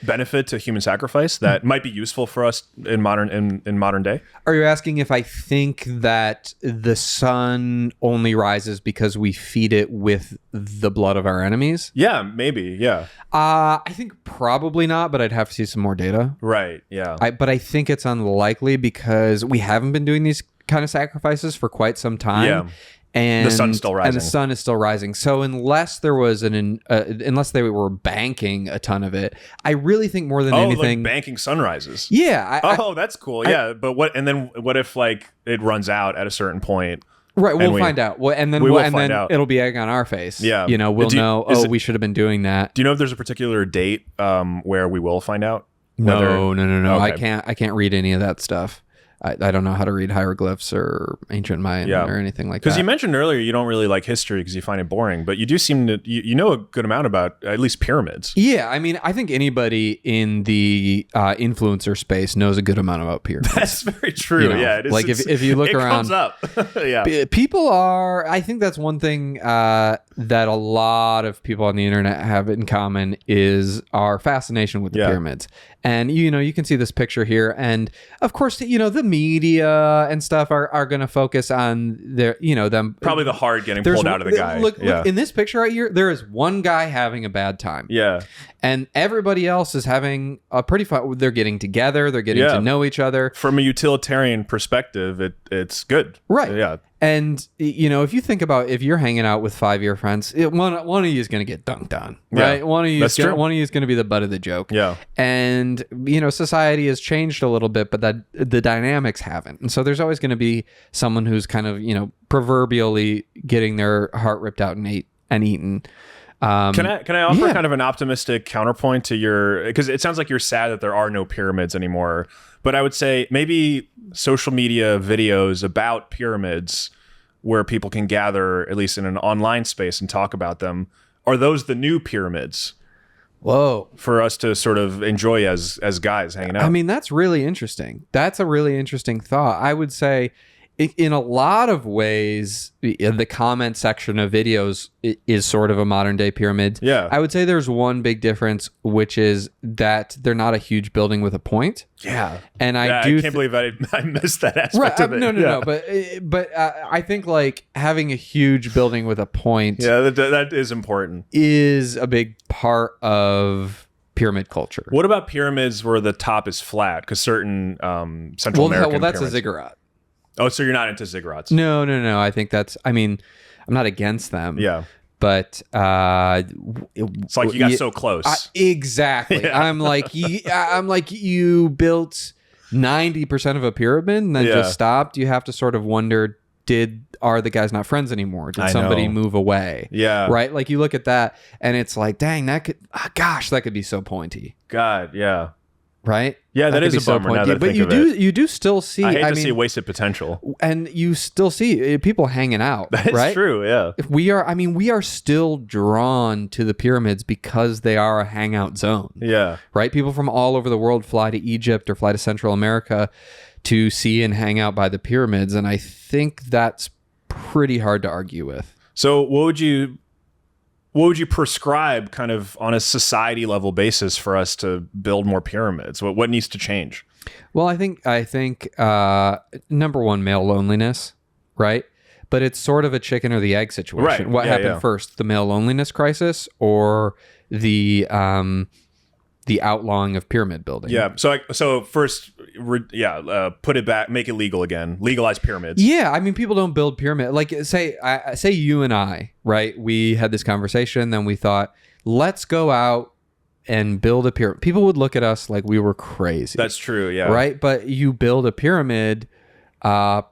benefit to human sacrifice that might be useful for us in modern day? Are you asking if I think that the sun only rises because we feed it with the blood of our enemies? Yeah, maybe. Yeah. I think probably not, but I'd have to see some more data. Right. Yeah. But I think it's unlikely because we haven't been doing these kind of sacrifices for quite some time. Yeah. And the sun's still rising. And the sun is still rising. So unless there was unless they were banking a ton of it, I really think more than anything, like banking sunrises. Yeah. That's cool. Yeah, but what if like it runs out at a certain point? Right, we'll find out. Well, and then it'll be egg on our face. Yeah, we'll know. We should have been doing that. Do you know if there's a particular date where we will find out? No. Okay. I can't read any of that stuff. I don't know how to read hieroglyphs or ancient Mayan or anything like that. Because you mentioned earlier you don't really like history because you find it boring, but you do seem to you know a good amount about at least pyramids. Yeah, I mean, I think anybody in the influencer space knows a good amount about pyramids. That's very true. Yeah, it is. Like if you look around, it comes up. Yeah, people are. I think that's one thing that a lot of people on the internet have in common is our fascination with the pyramids. And you can see this picture here, and of course, the media and stuff are going to focus on them. Probably the heart getting pulled out of the guy. Look, in this picture right here, there is one guy having a bad time. Yeah. And everybody else is having a pretty fun. They're getting together. They're getting to know each other. From a utilitarian perspective, it's good. Right. Yeah. And if you think about if you're hanging out with 5 year friends, one of you is going to get dunked on, right? One of you is going to be the butt of the joke. Yeah. And society has changed a little bit, but that the dynamics haven't. And so there's always going to be someone who's kind of proverbially getting their heart ripped out and eaten. Can I offer kind of an optimistic counterpoint to your, because it sounds like you're sad that there are no pyramids anymore, but I would say maybe social media videos about pyramids where people can gather, at least in an online space, and talk about them. Are those the new pyramids? Whoa. For us to sort of enjoy as guys hanging out. I mean, that's really interesting. That's a really interesting thought. I would say in a lot of ways, the comment section of videos is sort of a modern day pyramid. Yeah. I would say there's one big difference, which is that they're not a huge building with a point. Yeah. And I can't believe I missed that aspect of it. No. But I think like having a huge building with a point. Yeah, that is important. Is a big part of pyramid culture. What about pyramids where the top is flat? Because certain Central American Well, that's pyramids. a ziggurat. Oh, so you're not into ziggurats? No. I think I'm not against them. Yeah. But it's like you got so close. Exactly. Yeah. I'm like you built 90% of a pyramid and then just stopped. You have to sort of wonder, are the guys not friends anymore? Did somebody move away? Yeah. Right? Like you look at that and it's like, dang, that could be so pointy. God, yeah. right? Yeah, that could is be a bummer now that I but think of it. you do still see. I hate to mean, see wasted potential. and you still see people hanging out. That's right? true. Yeah. If we are still drawn to the pyramids because they are a hangout zone. Yeah. Right? People from all over the world fly to Egypt or fly to Central America to see and hang out by the pyramids, and I think that's pretty hard to argue with. So what would you prescribe kind of on a society level basis for us to build more pyramids? What needs to change? Well, I think number one, male loneliness, right? But it's sort of a chicken or the egg situation. Right. What happened first, the male loneliness crisis or the outlawing of pyramid building? Yeah. So first, put it back, make it legal again, legalize pyramids. Yeah, I mean, people don't build pyramid. Like, say you and I, right? We had this conversation, then we thought, let's go out and build a pyramid. People would look at us like we were crazy. That's true. Yeah. Right. But you build a pyramid,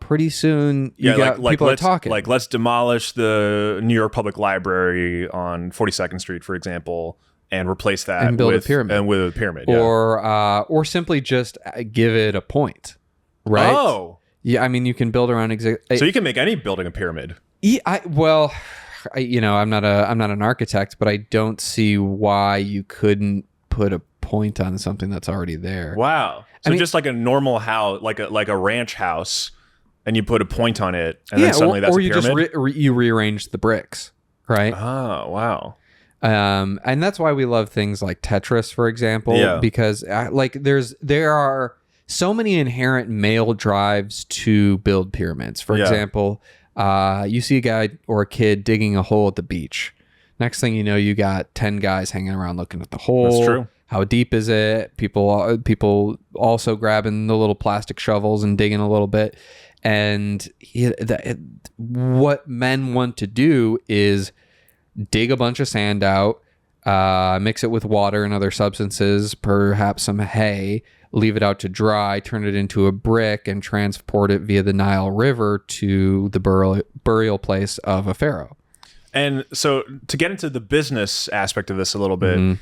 pretty soon people are talking. Like, let's demolish the New York Public Library on 42nd Street, for example, and replace that and build a pyramid. And with a pyramid. Or simply just give it a point. Right. Oh. Yeah. I mean, you can build around so you can make any building a pyramid. Yeah. I'm not an architect, but I don't see why you couldn't put a point on something that's already there. Wow. So just like a normal house, like a ranch house, and you put a point on it, and then suddenly that's a pyramid? Or you just you rearrange the bricks, right? Oh, wow. And that's why we love things like Tetris, for example, because there are so many inherent male drives to build pyramids. For example, you see a guy or a kid digging a hole at the beach. Next thing you know, you got 10 guys hanging around looking at the hole. That's true. How deep is it? People also grabbing the little plastic shovels and digging a little bit. And what men want to do is dig a bunch of sand out, mix it with water and other substances, perhaps some hay, leave it out to dry, turn it into a brick, and transport it via the Nile River to the burial place of a pharaoh. And so to get into the business aspect of this a little bit,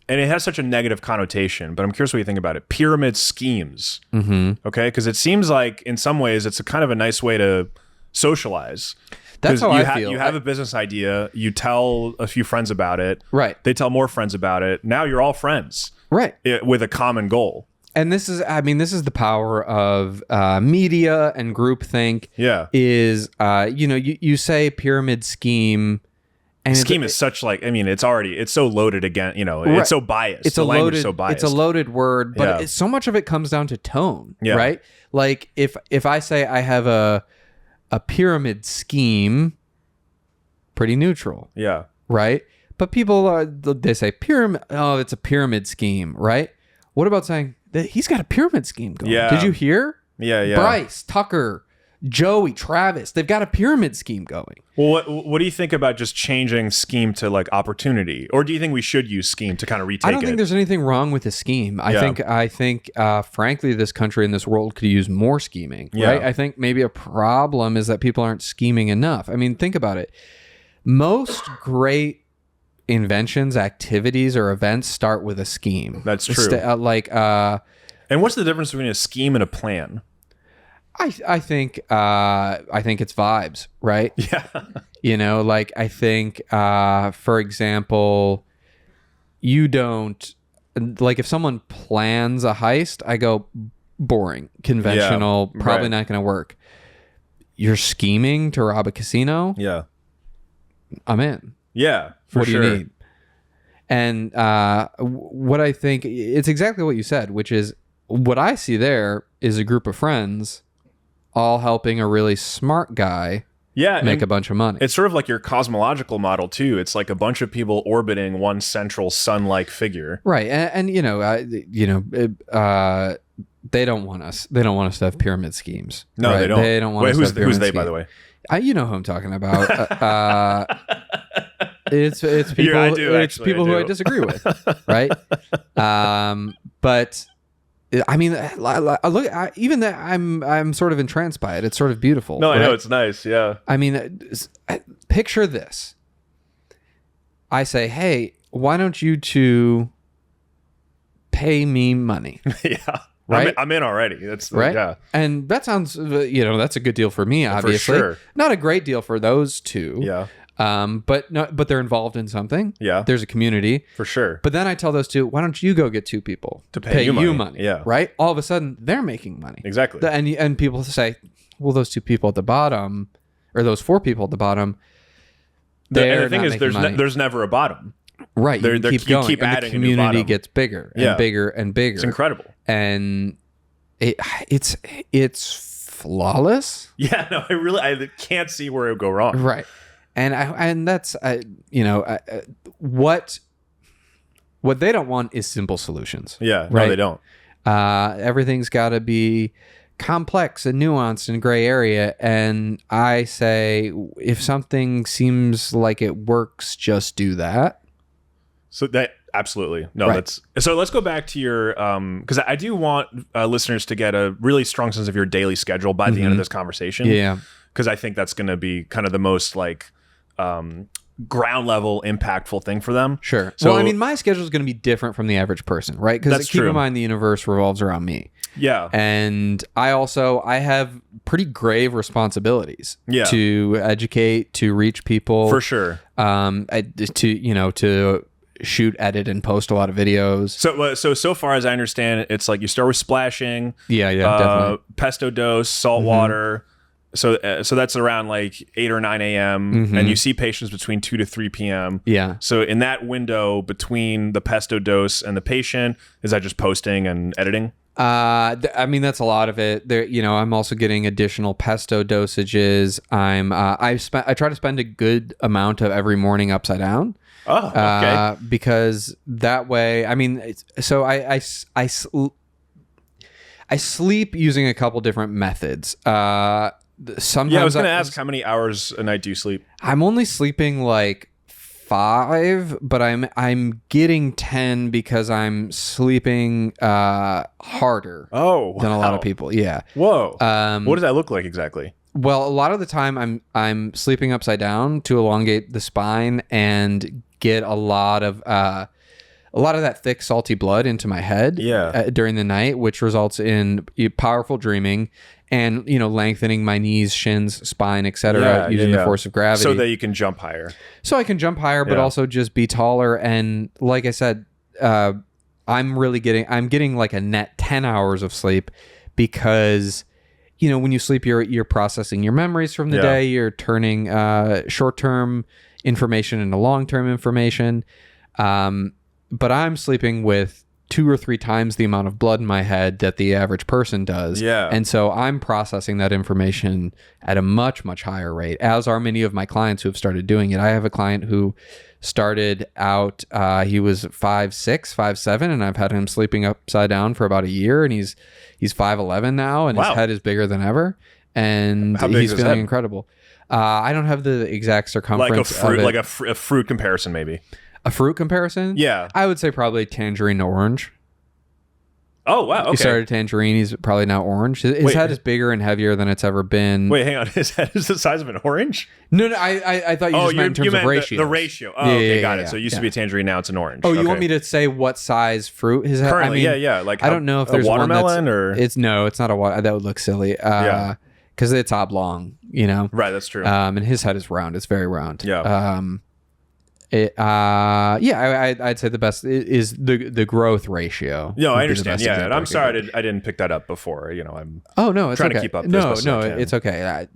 and it has such a negative connotation, but I'm curious what you think about it. Pyramid schemes, okay? Because it seems like in some ways it's a kind of a nice way to socialize. That's how I feel. You have a business idea, you tell a few friends about it, right? They tell more friends about it. Now you're all friends, right? With a common goal. And this is the power of media and groupthink. Yeah, is you say pyramid scheme. And scheme is such it's so loaded again, it's so biased. It's a loaded word, but so much of it comes down to tone, right? Like if I say I have a pyramid scheme, pretty neutral. Yeah. Right? But people they say pyramid, oh, it's a pyramid scheme, right? What about saying that he's got a pyramid scheme going? Yeah. Did you hear? Yeah. Bryce, Tucker, Joey, Travis, they've got a pyramid scheme going. Well, what do you think about just changing scheme to like opportunity? Or do you think we should use scheme to kind of retake it? I don't think there's anything wrong with the scheme. I think frankly, this country and this world could use more scheming, right? I think maybe a problem is that people aren't scheming enough. I mean, think about it. Most great inventions, activities, or events start with a scheme. That's true. And what's the difference between a scheme and a plan? I think it's vibes, right? Yeah. I think, for example, you don't like if someone plans a heist, I go boring, conventional, probably not going to work. You're scheming to rob a casino. Yeah. I'm in. Yeah. What do you need? And what I think, it's exactly what you said, which is what I see there is a group of friends all helping a really smart guy make a bunch of money. It's sort of like your cosmological model too. It's like a bunch of people orbiting one central sun-like figure. Right. And they don't want us. They don't want us to have pyramid schemes. No, right? they don't. They don't want us to have pyramid who's they, schemes. by the way? You know who I'm talking about. It's people. Yeah, I do, it's people who I disagree with, right? But I mean, look. Even that, I'm sort of entranced by it. It's sort of beautiful. No, right? I know it's nice. Yeah. I mean, picture this. I say, hey, why don't you two pay me money. Yeah. Right? I'm in already. That's Right. Yeah. And that sounds, that's a good deal for me, obviously. sure. Not a great deal for those two. Yeah. But they're involved in something. Yeah. There's a community. For sure. But then I tell those two, why don't you go get two people To pay you money. Yeah. Right? All of a sudden, they're making money. Exactly. And people say, well, those two people at the bottom, or those four people at the bottom, The thing is, there's never a bottom. Right. You keep going. Keep and adding the a new community bottom. gets bigger and bigger and bigger. It's incredible. And it's flawless. Yeah, no, I can't see where it would go wrong. Right. And that's what they don't want is simple solutions. Yeah, right? no, they don't. Everything's got to be complex and nuanced and gray area. And I say, if something seems like it works, just do that. So that absolutely no. Right. So let's go back to your because I do want listeners to get a really strong sense of your daily schedule by the end of this conversation. Yeah, because I think that's going to be kind of the most like ground level impactful thing for them. Sure. So Well, I mean, my schedule is going to be different from the average person, right? Because That's keep true. in mind the universe revolves around me. Yeah. And I have pretty grave responsibilities Yeah. to educate, to reach people. For sure. To shoot, edit, and post a lot of videos. So far as I understand it, it's like you start with splashing. Yeah, definitely. Pesto dose, salt water. So that's around like 8 or 9 a.m. And you see patients between 2 to 3 p.m. Yeah. So in that window between the pesto dose and the patient, is that just posting and editing? I mean, that's a lot of it. There, I'm also getting additional pesto dosages. I try to spend a good amount of every morning upside down. Oh, okay. Because that way, I mean, I sleep using a couple different methods. Sometimes I was going to ask, how many hours a night do you sleep? I'm only sleeping like 5, but I'm getting 10 because I'm sleeping harder than a lot of people. Yeah. Whoa. What does that look like exactly? Well, a lot of the time I'm sleeping upside down to elongate the spine and get a lot of that thick salty blood into my head during the night, which results in powerful dreaming and lengthening my knees, shins, spine, etc. using the force of gravity, so that you can jump higher. So I can jump higher, but also just be taller. And like I said, I'm getting like a net 10 hours of sleep because when you sleep, you're processing your memories from the day. You're turning short-term information into long-term information. But I'm sleeping with 2 or 3 times the amount of blood in my head that the average person does. Yeah. And so I'm processing that information at a much, much higher rate, as are many of my clients who have started doing it. I have a client who started out, he was 5'6", 5'7", and I've had him sleeping upside down for about a year, and he's 5'11" now, and his head is bigger than ever, and he's feeling incredible. I don't have the exact circumference like a fruit comparison, maybe. A fruit comparison? Yeah. I would say probably tangerine to orange. Oh, wow. Okay. He started tangerine. He's probably now orange. His head is bigger and heavier than it's ever been. Wait, hang on. His head is the size of an orange? No. I thought you just meant in terms of ratio. The ratio. Oh, okay. Got it. So it used to be a tangerine. Now it's an orange. Oh, you want me to say what size fruit his head? Currently, Like I don't know if there's watermelon one that's, it's not a water. That would look silly. Because it's oblong, Right, that's true. And his head is round. It's very round. Yeah. I'd say the best is the growth ratio. No, I understand. Yeah, and I'm sorry I didn't pick that up before. I'm. Oh no, it's trying okay. to keep up. No, it's okay.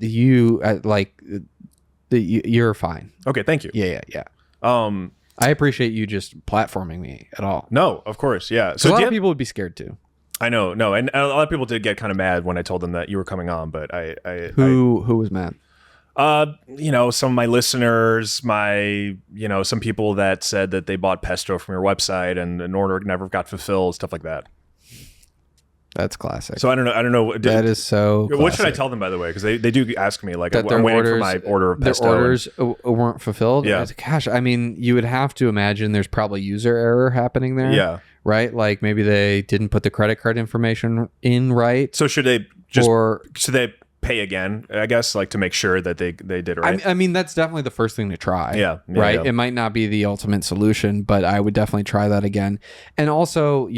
You're fine. Okay, thank you. Yeah. I appreciate you just platforming me at all. No, of course, yeah. So a lot of people would be scared too. I know, no, and a lot of people did get kind of mad when I told them that you were coming on, but who was mad? Some of my listeners, some people that said that they bought Pesto from your website and an order never got fulfilled, stuff like that. That's classic. So I don't know. That is so classic. What should I tell them, by the way? Because they do ask me, like, that I'm waiting for my order of Pesto. Their orders weren't fulfilled? Yeah. Gosh, I mean, you would have to imagine there's probably user error happening there. Yeah. Right? Like maybe they didn't put the credit card information in right. So should they pay again, I guess, like to make sure that they did it right. I mean, that's definitely the first thing to try. Yeah, right. yeah. It might not be the ultimate solution, but I would definitely try that again. And also,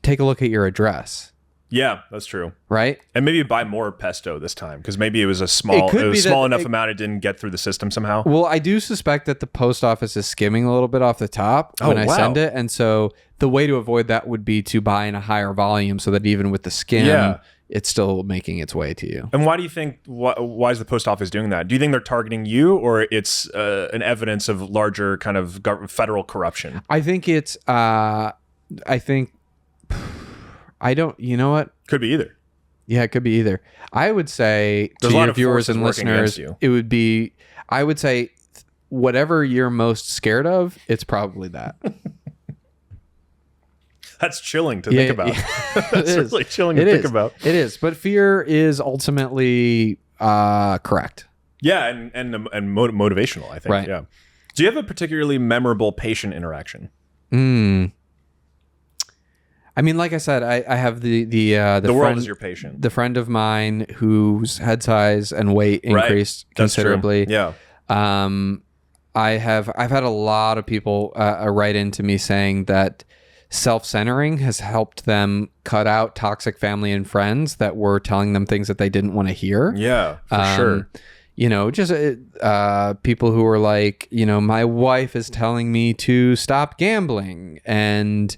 take a look at your address. Yeah, that's true. Right. And maybe buy more pesto this time, because maybe it was small enough amount it didn't get through the system somehow. Well, I do suspect that the post office is skimming a little bit off the top when I send it. And so the way to avoid that would be to buy in a higher volume so that even with the skim, it's still making its way to you. And why do you think, why is the post office doing that? Do you think they're targeting you, or it's an evidence of larger kind of federal corruption? I think it's, you know what? Could be either. Yeah, it could be either. I would say to your viewers and listeners, it would be, I would say, whatever you're most scared of, it's probably that. That's chilling to think about. Yeah. That's really chilling to think about. It is. But fear is ultimately correct. Yeah, and motivational, I think. Right. Yeah. Do you have a particularly memorable patient interaction? I mean, like I said, I have the world is your patient. The friend of mine whose head size and weight increased considerably. Yeah. I've had a lot of people write into me saying that self-centering has helped them cut out toxic family and friends that were telling them things that they didn't want to hear. Yeah, for sure. Just people who were like, my wife is telling me to stop gambling, and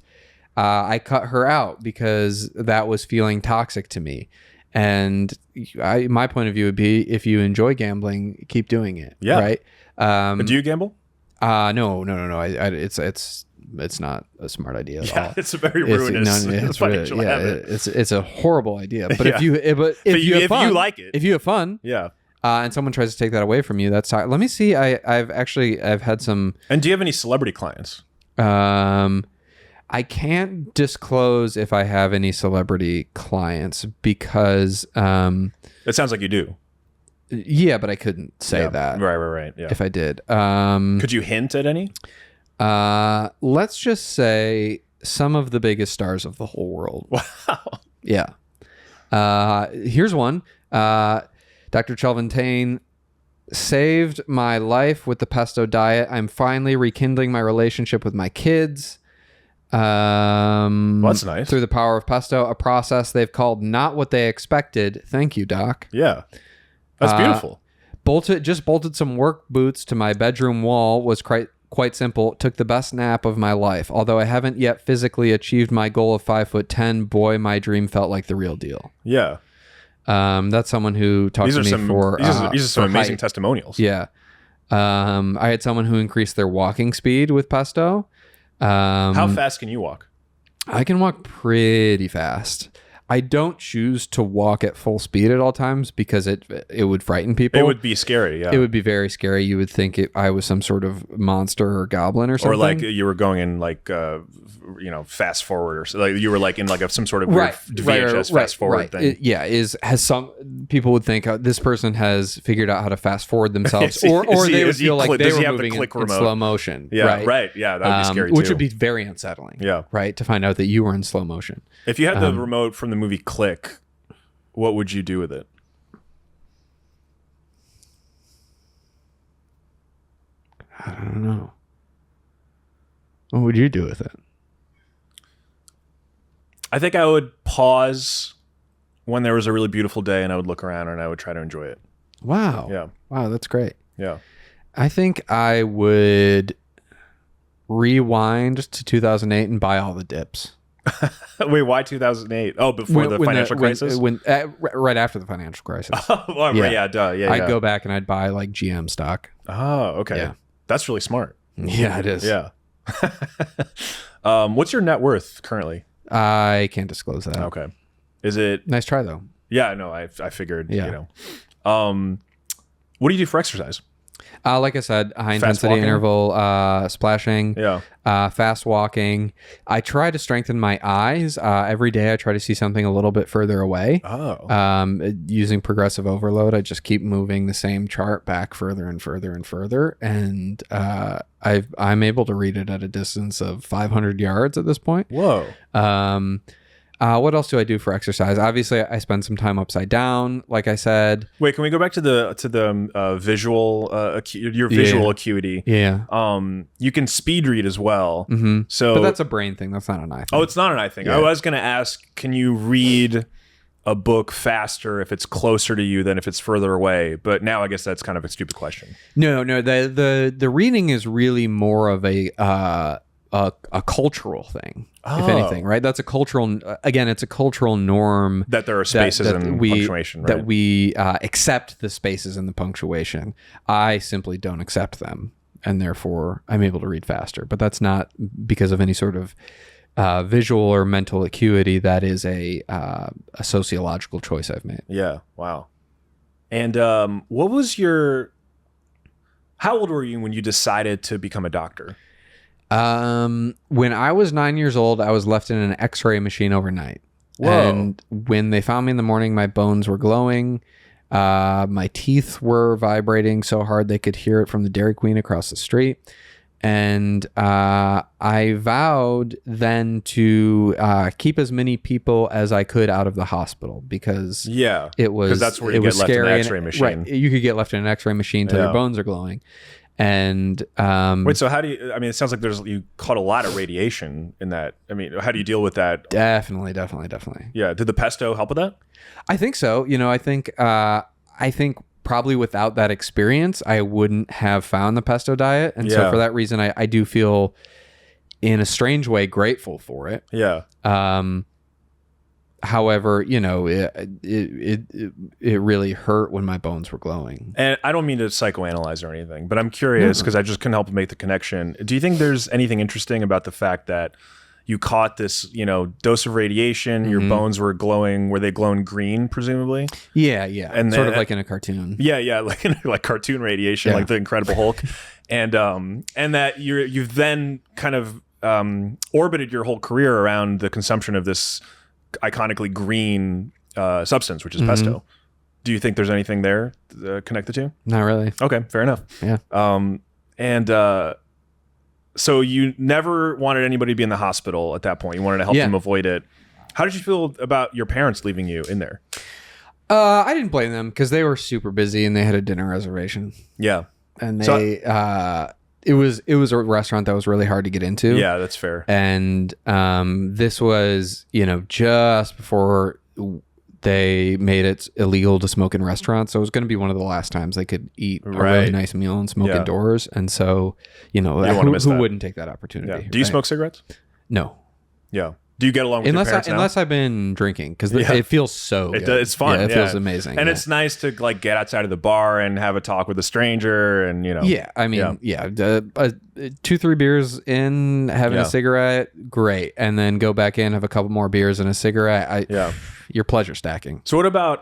I cut her out because that was feeling toxic to me. And my point of view would be, if you enjoy gambling, keep doing it. Yeah. Right. But do you gamble? No. It's not a smart idea at all. It's a very ruinous financial habit. It's a horrible idea. But if you like it, if you have fun, and someone tries to take that away from you, that's let me see. I've had some. And do you have any celebrity clients? I can't disclose if I have any celebrity clients because it sounds like you do. Yeah, but I couldn't say that. Right. Yeah. If I did, could you hint at any? Let's just say some of the biggest stars of the whole world. Wow. Yeah. Here's one. Dr. Chelvin Tayne saved my life with the pesto diet. I'm finally rekindling my relationship with my kids. Well, that's nice. Through the power of pesto, a process they've called not what they expected. Thank you, Doc. Yeah. That's beautiful. Bolted some work boots to my bedroom wall. Was quite simple. Took the best nap of my life. Although I haven't yet physically achieved my goal of 5'10", boy, my dream felt like the real deal. Yeah. That's someone who talked to me for these are some amazing testimonials. Yeah. I had someone who increased their walking speed with pesto. How fast can you walk? I can walk pretty fast. I don't choose to walk at full speed at all times because it would frighten people. It would be scary, yeah. It would be very scary. You would think I was some sort of monster or goblin or something. Or like you were going in like, fast forward or so. Like you were like in like some sort of weird VHS fast forward thing. People would think this person has figured out how to fast forward themselves, or they would feel like they were moving in slow motion. Yeah, right. Yeah, that would be scary too. Which would be very unsettling. Yeah. Right, to find out that you were in slow motion. If you had the remote from the movie Click, what would you do with it? I don't know. What would you do with it? I think I would pause when there was a really beautiful day and I would look around and I would try to enjoy it. Wow. Yeah. Wow, that's great. Yeah. I think I would rewind to 2008 and buy all the dips. Wait, why 2008? Oh, before the financial crisis? Right after the financial crisis. Oh, yeah, duh. Yeah, I'd go back and I'd buy like GM stock. Oh, okay. Yeah. That's really smart. Yeah, it is. Yeah. What's your net worth currently? I can't disclose that. Okay. Is it... Nice try, though. Yeah, no, I figured, yeah. What do you do for exercise? Like I said, high intensity interval splashing, fast walking. I try to strengthen my eyes. Every day I try to see something a little bit further away. Oh. Using progressive overload, I just keep moving the same chart back further and further and further. And I'm able to read it at a distance of 500 yards at this point. Whoa. What else do I do for exercise? Obviously, I spend some time upside down, like I said. Wait, can we go back to the visual your visual acuity? Yeah. You can speed read as well. Mm-hmm. So, but that's a brain thing. That's not an eye thing. Oh, it's not an eye thing. Yeah. I was going to ask, can you read a book faster if it's closer to you than if it's further away? But now I guess that's kind of a stupid question. No. The reading is really more of a cultural thing, if anything, right? That's a cultural. Again, it's a cultural norm that there are spaces and punctuation, right? That we accept the spaces and the punctuation. I simply don't accept them, and therefore I'm able to read faster. But that's not because of any sort of visual or mental acuity. That is a sociological choice I've made. Yeah. Wow. And what was how old were you when you decided to become a doctor? When I was 9 years old, I was left in an X-ray machine overnight. Whoa. And when they found me in the morning, my bones were glowing. My teeth were vibrating so hard they could hear it from the Dairy Queen across the street. And I vowed then to keep as many people as I could out of the hospital because it was, because that's where you get left in an X-ray machine. Right, you could get left in an X-ray machine till your bones are glowing. And wait, so how do you? I mean, it sounds like you caught a lot of radiation in that. I mean, how do you deal with that? Definitely. Yeah. Did the pesto help with that? I think so. I think probably without that experience, I wouldn't have found the pesto diet, and so for that reason, I do feel, in a strange way, grateful for it. Yeah. However, it really hurt when my bones were glowing. And I don't mean to psychoanalyze or anything, but I'm curious because I just couldn't help but make the connection. Do you think there's anything interesting about the fact that you caught this, dose of radiation, your bones were glowing? Were they glowing green, presumably? Yeah. And sort of like in a cartoon. Yeah, like cartoon radiation, like the Incredible Hulk. And that you've then kind of orbited your whole career around the consumption of this iconically green substance, which is pesto. Do you think there's anything there connected to? Not really. Okay, fair enough. Yeah. So you never wanted anybody to be in the hospital at that point. You wanted to help them avoid it. How did you feel about your parents leaving you in there? I didn't blame them because they were super busy and they had a dinner reservation. Yeah. And it was a restaurant that was really hard to get into. Yeah, that's fair. And this was, just before they made it illegal to smoke in restaurants. So it was going to be one of the last times they could eat a really nice meal and smoke indoors. And so, who wouldn't take that opportunity? Yeah. Do you smoke cigarettes? No. Yeah. Do you get along with your parents now? Unless I've been drinking, because it feels so good. It's fun. Yeah, it feels amazing. And it's nice to get outside of the bar and have a talk with a stranger and, Yeah, I mean, 2-3 beers in, having a cigarette, great. And then go back in, have a couple more beers and a cigarette. You're pleasure stacking. So what about,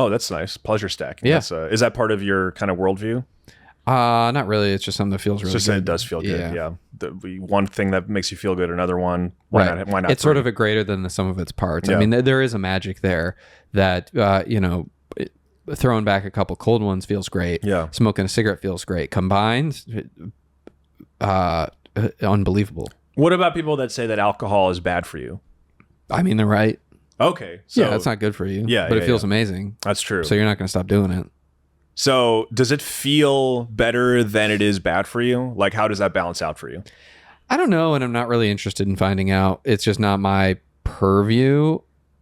that's nice. Pleasure stacking. Yeah. Is that part of your kind of worldview? Not really. It's just something that feels really good. It does feel good. Yeah. The one thing that makes you feel good, another one. Why not? It's sort of a greater than the sum of its parts. Yeah. I mean, there is a magic there that, throwing back a couple cold ones feels great. Yeah. Smoking a cigarette feels great. Combined, unbelievable. What about people that say that alcohol is bad for you? I mean, they're right. Okay. So, that's not good for you. Yeah. But it feels amazing. That's true. So you're not going to stop doing it. So does it feel better than it is bad for you? Like, how does that balance out for you? I don't know, and I'm not really interested in finding out. It's just not my purview,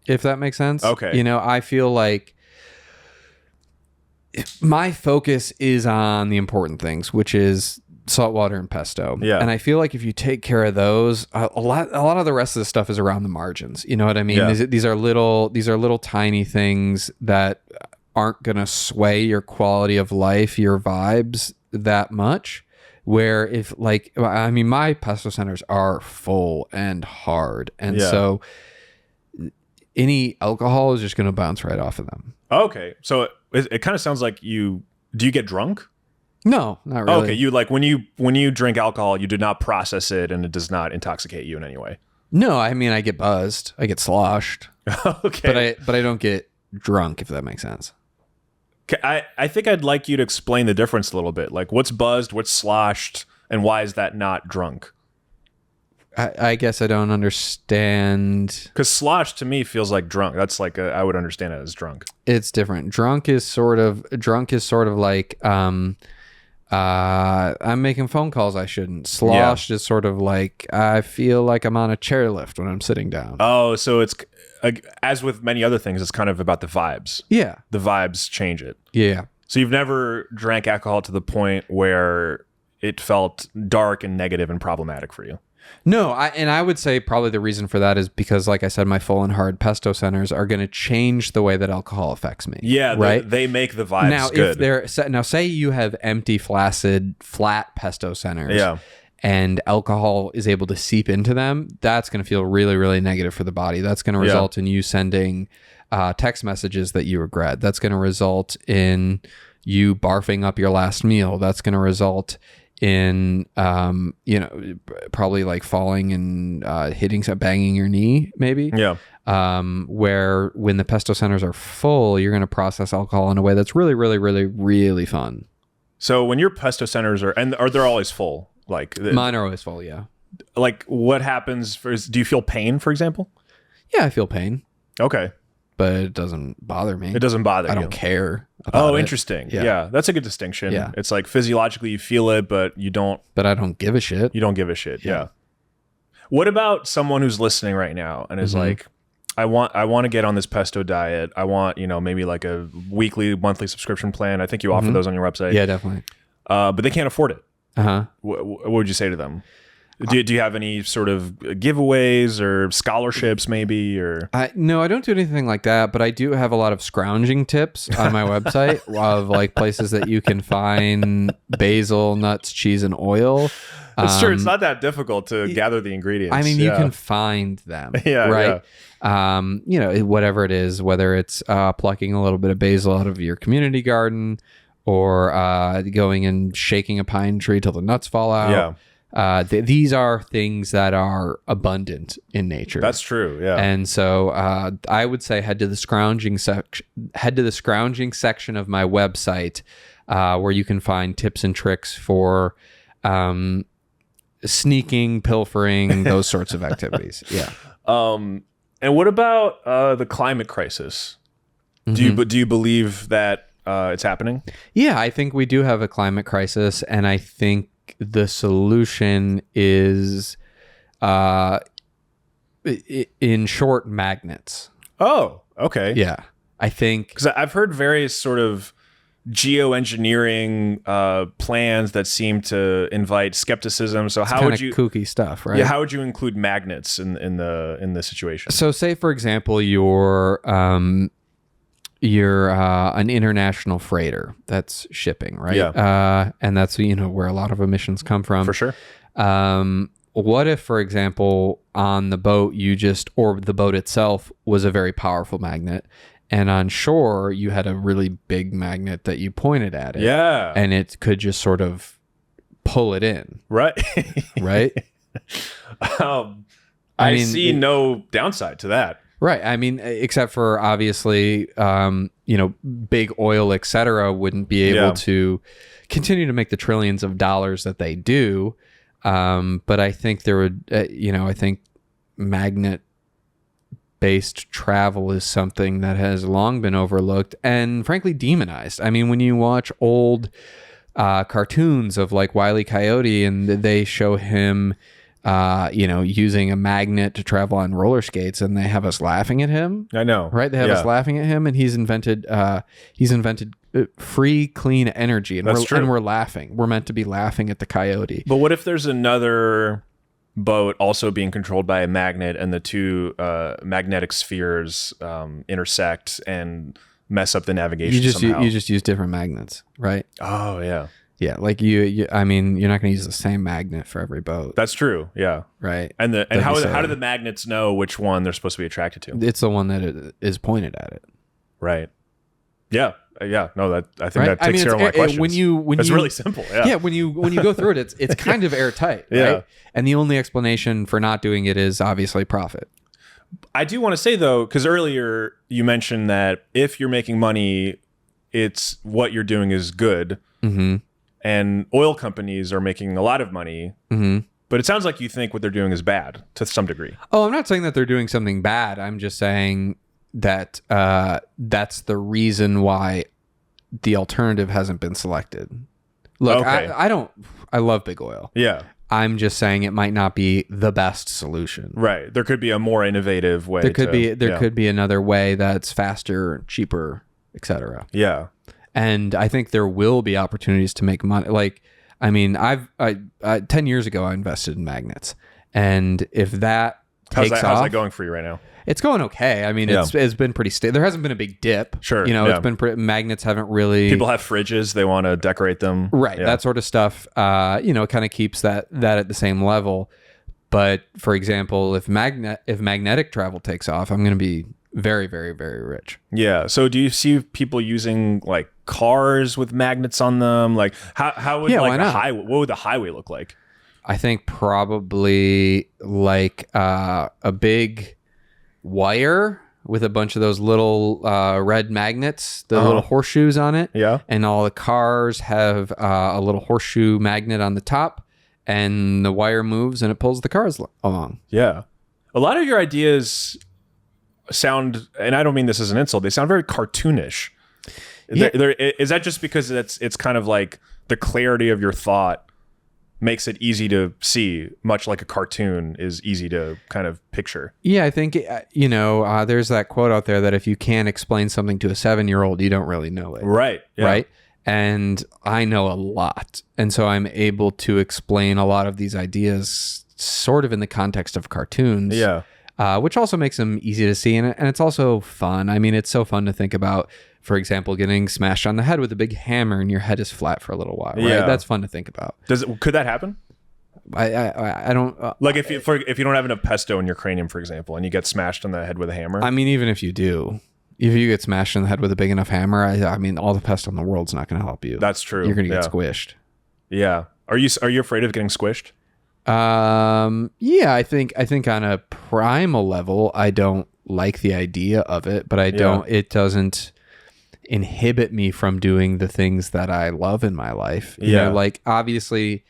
if that makes sense. Okay. I feel like my focus is on the important things, which is saltwater and pesto. Yeah. And I feel like if you take care of those, a lot of the rest of the stuff is around the margins. You know what I mean? Yeah. These are little tiny things that aren't going to sway your quality of life, your vibes that much. Where my pesto centers are full and hard. And so any alcohol is just going to bounce right off of them. Okay. So it kind of sounds like do you get drunk? No, not really. Okay. You when you drink alcohol, you do not process it and it does not intoxicate you in any way. No, I mean, I get buzzed. I get sloshed. Okay. But I don't get drunk, if that makes sense. I think I'd like you to explain the difference a little bit. Like, what's buzzed, what's sloshed, and why is that not drunk? I guess I don't understand. Because slosh to me feels like drunk. That's like I would understand it as drunk. It's different. Drunk is sort of like I'm making phone calls I shouldn't. Sloshed is sort of like I feel like I'm on a chairlift when I'm sitting down. Oh, so it's as with many other things, it's kind of about the vibes. Yeah. The vibes change it. Yeah. So you've never drank alcohol to the point where it felt dark and negative and problematic for you? No, I would say probably the reason for that is because, like I said, my full and hard pesto centers are going to change the way that alcohol affects me. Yeah, right. They make the vibes now, good. Now, say you have empty, flaccid, flat pesto centers. Yeah. And alcohol is able to seep into them, that's going to feel really, really negative for the body. That's going to result in you sending text messages that you regret. That's going to result in you barfing up your last meal. That's going to result in, probably like falling and banging your knee, maybe. Yeah. Where when the pesto centers are full, you're going to process alcohol in a way that's really, really, really, really fun. So when your pesto centers are they always full? Like mine are always full, yeah. Like what happens do you feel pain, for example? Yeah, I feel pain. Okay. But it doesn't bother me. It doesn't bother you. I don't care about it. Interesting. Yeah. That's a good distinction. Yeah. It's like physiologically you feel it, but you don't. But I don't give a shit. You don't give a shit. Yeah. What about someone who's listening right now and is like, I want to get on this pesto diet. I want, maybe like a weekly, monthly subscription plan. I think you offer those on your website. Yeah, definitely. But they can't afford it. Uh-huh. What would you say to them? Do you have any sort of giveaways or scholarships maybe? Or No, I don't do anything like that, but I do have a lot of scrounging tips on my website of like places that you can find basil, nuts, cheese, and oil. It's true. It's not that difficult to gather the ingredients. I mean, you can find them, right? Yeah. Whatever it is, whether it's plucking a little bit of basil out of your community garden or going and shaking a pine tree till the nuts fall out. Yeah. These are things that are abundant in nature. That's true. Yeah. And so I would say head to the scrounging section of my website where you can find tips and tricks for sneaking, pilfering, those sorts of activities. Yeah. And what about the climate crisis? Do you believe that it's happening? Yeah, I think we do have a climate crisis, and I think the solution is, in short, magnets. Oh, okay. Yeah, I think because I've heard various sort of geoengineering plans that seem to invite skepticism. So how would you kooky stuff, right? Yeah, how would you include magnets in the situation? So, say for example, you're an international freighter that's shipping, right? Yeah. And that's where a lot of emissions come from. For sure. What if, for example, on the boat or the boat itself was a very powerful magnet, and on shore you had a really big magnet that you pointed at it, and it could just sort of pull it in, right? Right. I see no downside to that. Right. I mean, except for obviously, big oil, et cetera, wouldn't be able to continue to make the trillions of dollars that they do. But I think there would, I think magnet-based travel is something that has long been overlooked and frankly demonized. I mean, when you watch old cartoons of like Wile E. Coyote and they show him using a magnet to travel on roller skates, and they have us laughing at him. I know, right? They have us laughing at him, and he's invented free, clean energy, and we're laughing. We're meant to be laughing at the coyote. But what if there's another boat also being controlled by a magnet, and the two magnetic spheres intersect and mess up the navigation somehow? You just use different magnets, right? Oh yeah. Yeah, like I mean, you're not going to use the same magnet for every boat. That's true. Yeah. Right. And how do the magnets know which one they're supposed to be attracted to? It's the one that is pointed at it. Right. Yeah. Yeah. No, I think that takes care of my questions. It's really simple. Yeah. Yeah. When you go through it, it's kind of airtight. Right? Yeah. And the only explanation for not doing it is obviously profit. I do want to say though, because earlier you mentioned that if you're making money, it's what you're doing is good. Mm-hmm. And oil companies are making a lot of money. Mm-hmm. But it sounds like you think what they're doing is bad to some degree. Oh, I'm not saying that they're doing something bad. I'm just saying that that's the reason why the alternative hasn't been selected. Look, Okay. I love big oil. Yeah. I'm just saying it might not be the best solution. Right. There could be a more innovative way. There could be another way that's faster, cheaper, etc. Yeah. And I think there will be opportunities to make money. Like, I mean, 10 years ago I invested in magnets, and if that takes off, how's that going for you right now? it's going okay. I mean, it's been pretty stable. There hasn't been a big dip. Sure. It's been magnets haven't really. People have fridges; they want to decorate them, Right, that sort of stuff. It kind of keeps that at the same level. But for example, if magnetic travel takes off, I'm going to be very, very, very rich. Yeah. So do you see people using like cars with magnets on them? Like how would why not? what would the highway look like? I think probably like a big wire with a bunch of those little red magnets, the little horseshoes on it. Yeah. And all the cars have a little horseshoe magnet on the top, and the wire moves and it pulls the cars along. Yeah. A lot of your ideas sound, and I don't mean this as an insult, they sound very cartoonish. Yeah. Is that just because it's kind of like the clarity of your thought makes it easy to see, much like a cartoon is easy to kind of picture? Yeah, I think, there's that quote out there that if you can't explain something to a 7-year-old, you don't really know it. Right. Yeah. Right. And I know a lot. And so I'm able to explain a lot of these ideas sort of in the context of cartoons. Yeah. Which also makes them easy to see. And it's also fun. I mean, it's so fun to think about, for example, getting smashed on the head with a big hammer and your head is flat for a little while. Right? Yeah. That's fun to think about. Could that happen? I don't... Like if you don't have enough pesto in your cranium, for example, and you get smashed on the head with a hammer? I mean, even if you do... If you get smashed in the head with a big enough hammer, I mean, all the pesto in the world's not going to help you. That's true. You're going to get squished. Yeah. Are you afraid of getting squished? Yeah, I think on a primal level, I don't like the idea of it, but it doesn't inhibit me from doing the things that I love in my life. You know, like obviously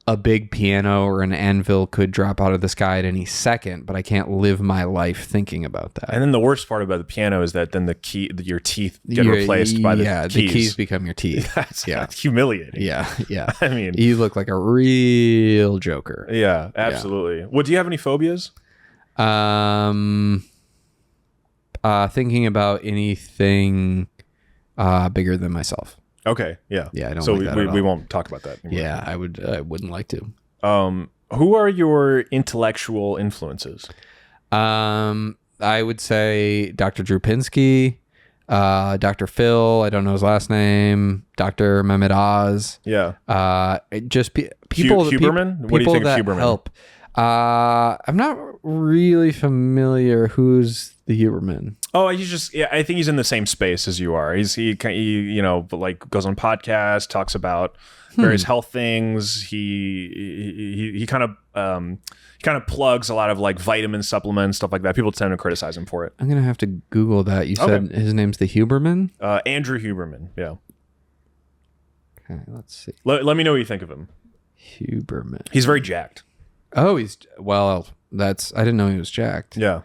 a big piano or an anvil could drop out of the sky at any second, but I can't live my life thinking about that. And then the worst part about the piano is that then your teeth get replaced by the keys. The keys become your teeth. That's humiliating. Yeah. I mean, you look like a real joker. Yeah, absolutely. Yeah. Well, do you have any phobias? Thinking about anything bigger than myself. Okay. Yeah. Yeah. I don't. So like that we won't talk about that anymore. Yeah, I wouldn't like to. Who are your intellectual influences? I would say Dr. Drew Pinsky, Dr. Phil. I don't know his last name. Dr. Mehmet Oz. Yeah. Just people. Huberman. What do you think of Huberman? Help. I'm not really familiar. Who's the Huberman? Oh, I think he's in the same space as you are. He like goes on podcasts, talks about various health things. He kind of plugs a lot of like vitamin supplements, stuff like that. People tend to criticize him for it. I'm gonna have to Google that. You said his name's the Huberman? Andrew Huberman. Yeah. Okay, let's see. Let me know what you think of him. Huberman. He's very jacked. Oh, I didn't know he was jacked. Yeah.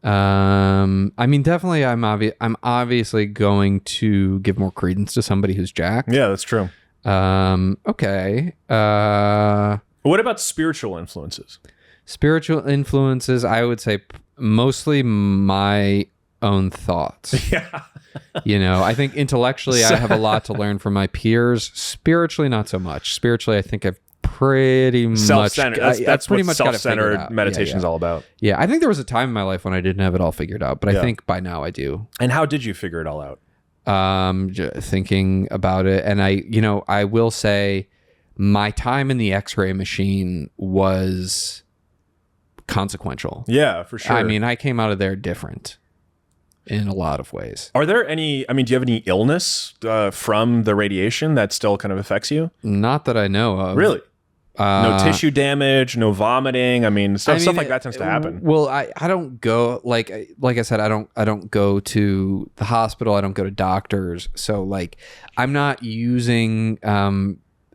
I mean, definitely I'm obviously going to give more credence to somebody who's jacked. Yeah, that's true. Okay. What about spiritual influences? Spiritual influences, I would say mostly my own thoughts. Yeah. I think intellectually I have a lot to learn from my peers. Spiritually, not so much. Spiritually, I think I've pretty much self-centered. That's pretty what much self-centered meditation is all about. Yeah, I think there was a time in my life when I didn't have it all figured out, but I think by now I do. And how did you figure it all out? Thinking about it, and I will say my time in the X-ray machine was consequential. Yeah, for sure. I mean, I came out of there different in a lot of ways. Are there any, do you have any illness from the radiation that still kind of affects you? Not that I know of. Really? No tissue damage, no vomiting. Stuff like that tends to happen. Well, I don't go like I said, I don't go to the hospital. I don't go to doctors. So like I'm not using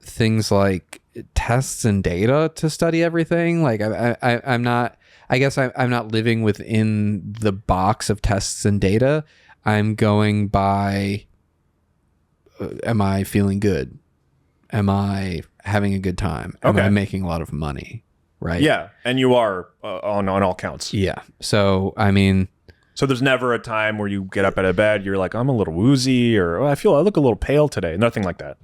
things like tests and data to study everything. Like I'm not. I guess I'm not living within the box of tests and data. I'm going by. Am I feeling good? Am I having a good time? Am I making a lot of money? Right. Yeah, and you are on all counts. Yeah. So I mean. So there's never a time where you get up out of bed, you're like, I'm a little woozy, or I look a little pale today. Nothing like that.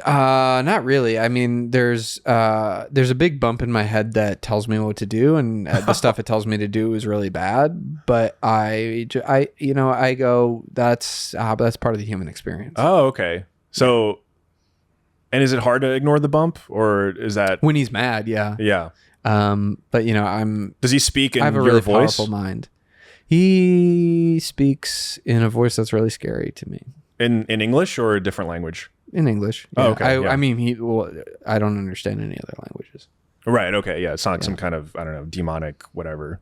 Not really. I mean, there's a big bump in my head that tells me what to do, and the stuff it tells me to do is really bad. But I go, that's part of the human experience. Oh, okay. So, and is it hard to ignore the bump, or is that when he's mad? Yeah. Yeah. But Does he speak in I have a your really voice? powerful mind. He speaks in a voice that's really scary to me. In English or a different language? In English. Oh, Yeah. okay. I mean, I don't understand any other languages. Right. Okay. Yeah. It's not some kind of, I don't know, demonic whatever.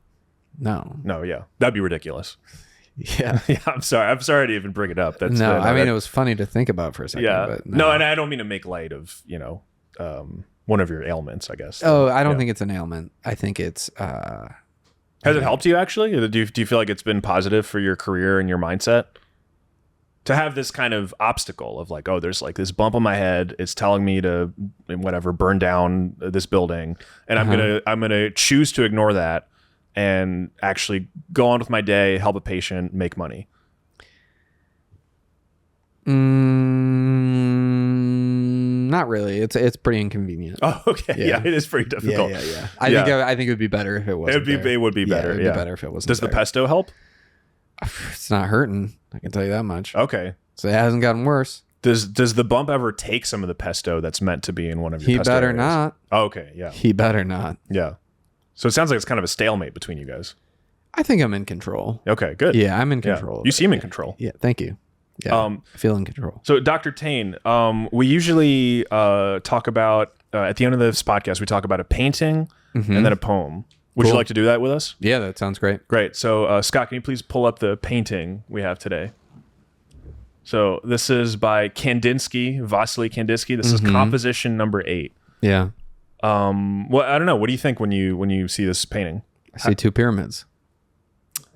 No. No. Yeah. That'd be ridiculous. Yeah. Yeah. I'm sorry to even bring it up. That's no. I mean, it was funny to think about for a second. Yeah. But No, and I don't mean to make light of, one of your ailments, I guess. Oh, I don't think it's an ailment. I think it's. Has it helped you actually? Do you feel like it's been positive for your career and your mindset? To have this kind of obstacle of like, oh, there's like this bump on my head. It's telling me to whatever burn down this building, and I'm gonna choose to ignore that and actually go on with my day, help a patient, make money. Not really. It's pretty inconvenient. Oh, okay. Yeah, it is pretty difficult. Yeah. I think it would be better if it wasn't. It would be better. It would be better if it wasn't. Does the pesto help? It's not hurting. I can tell you that much. Okay. So it hasn't gotten worse. Does the bump ever take some of the pesto that's meant to be in one of your He pesto better areas? not. Oh, okay. Yeah. He better not. Yeah. So it sounds like it's kind of a stalemate between you guys. I think I'm in control. Okay, good. Yeah, I'm in control. You seem in control. Yeah, thank you. Yeah, I feel in control. So, Dr. Tayne, we usually talk about, at the end of this podcast, we talk about a painting and then a poem. Would you like to do that with us? Yeah, that sounds great. Great. So, Scott, can you please pull up the painting we have today? So, this is by Vasily Kandinsky. This is composition number 8. Yeah. Well, I don't know. What do you think when you see this painting? I see 2 pyramids.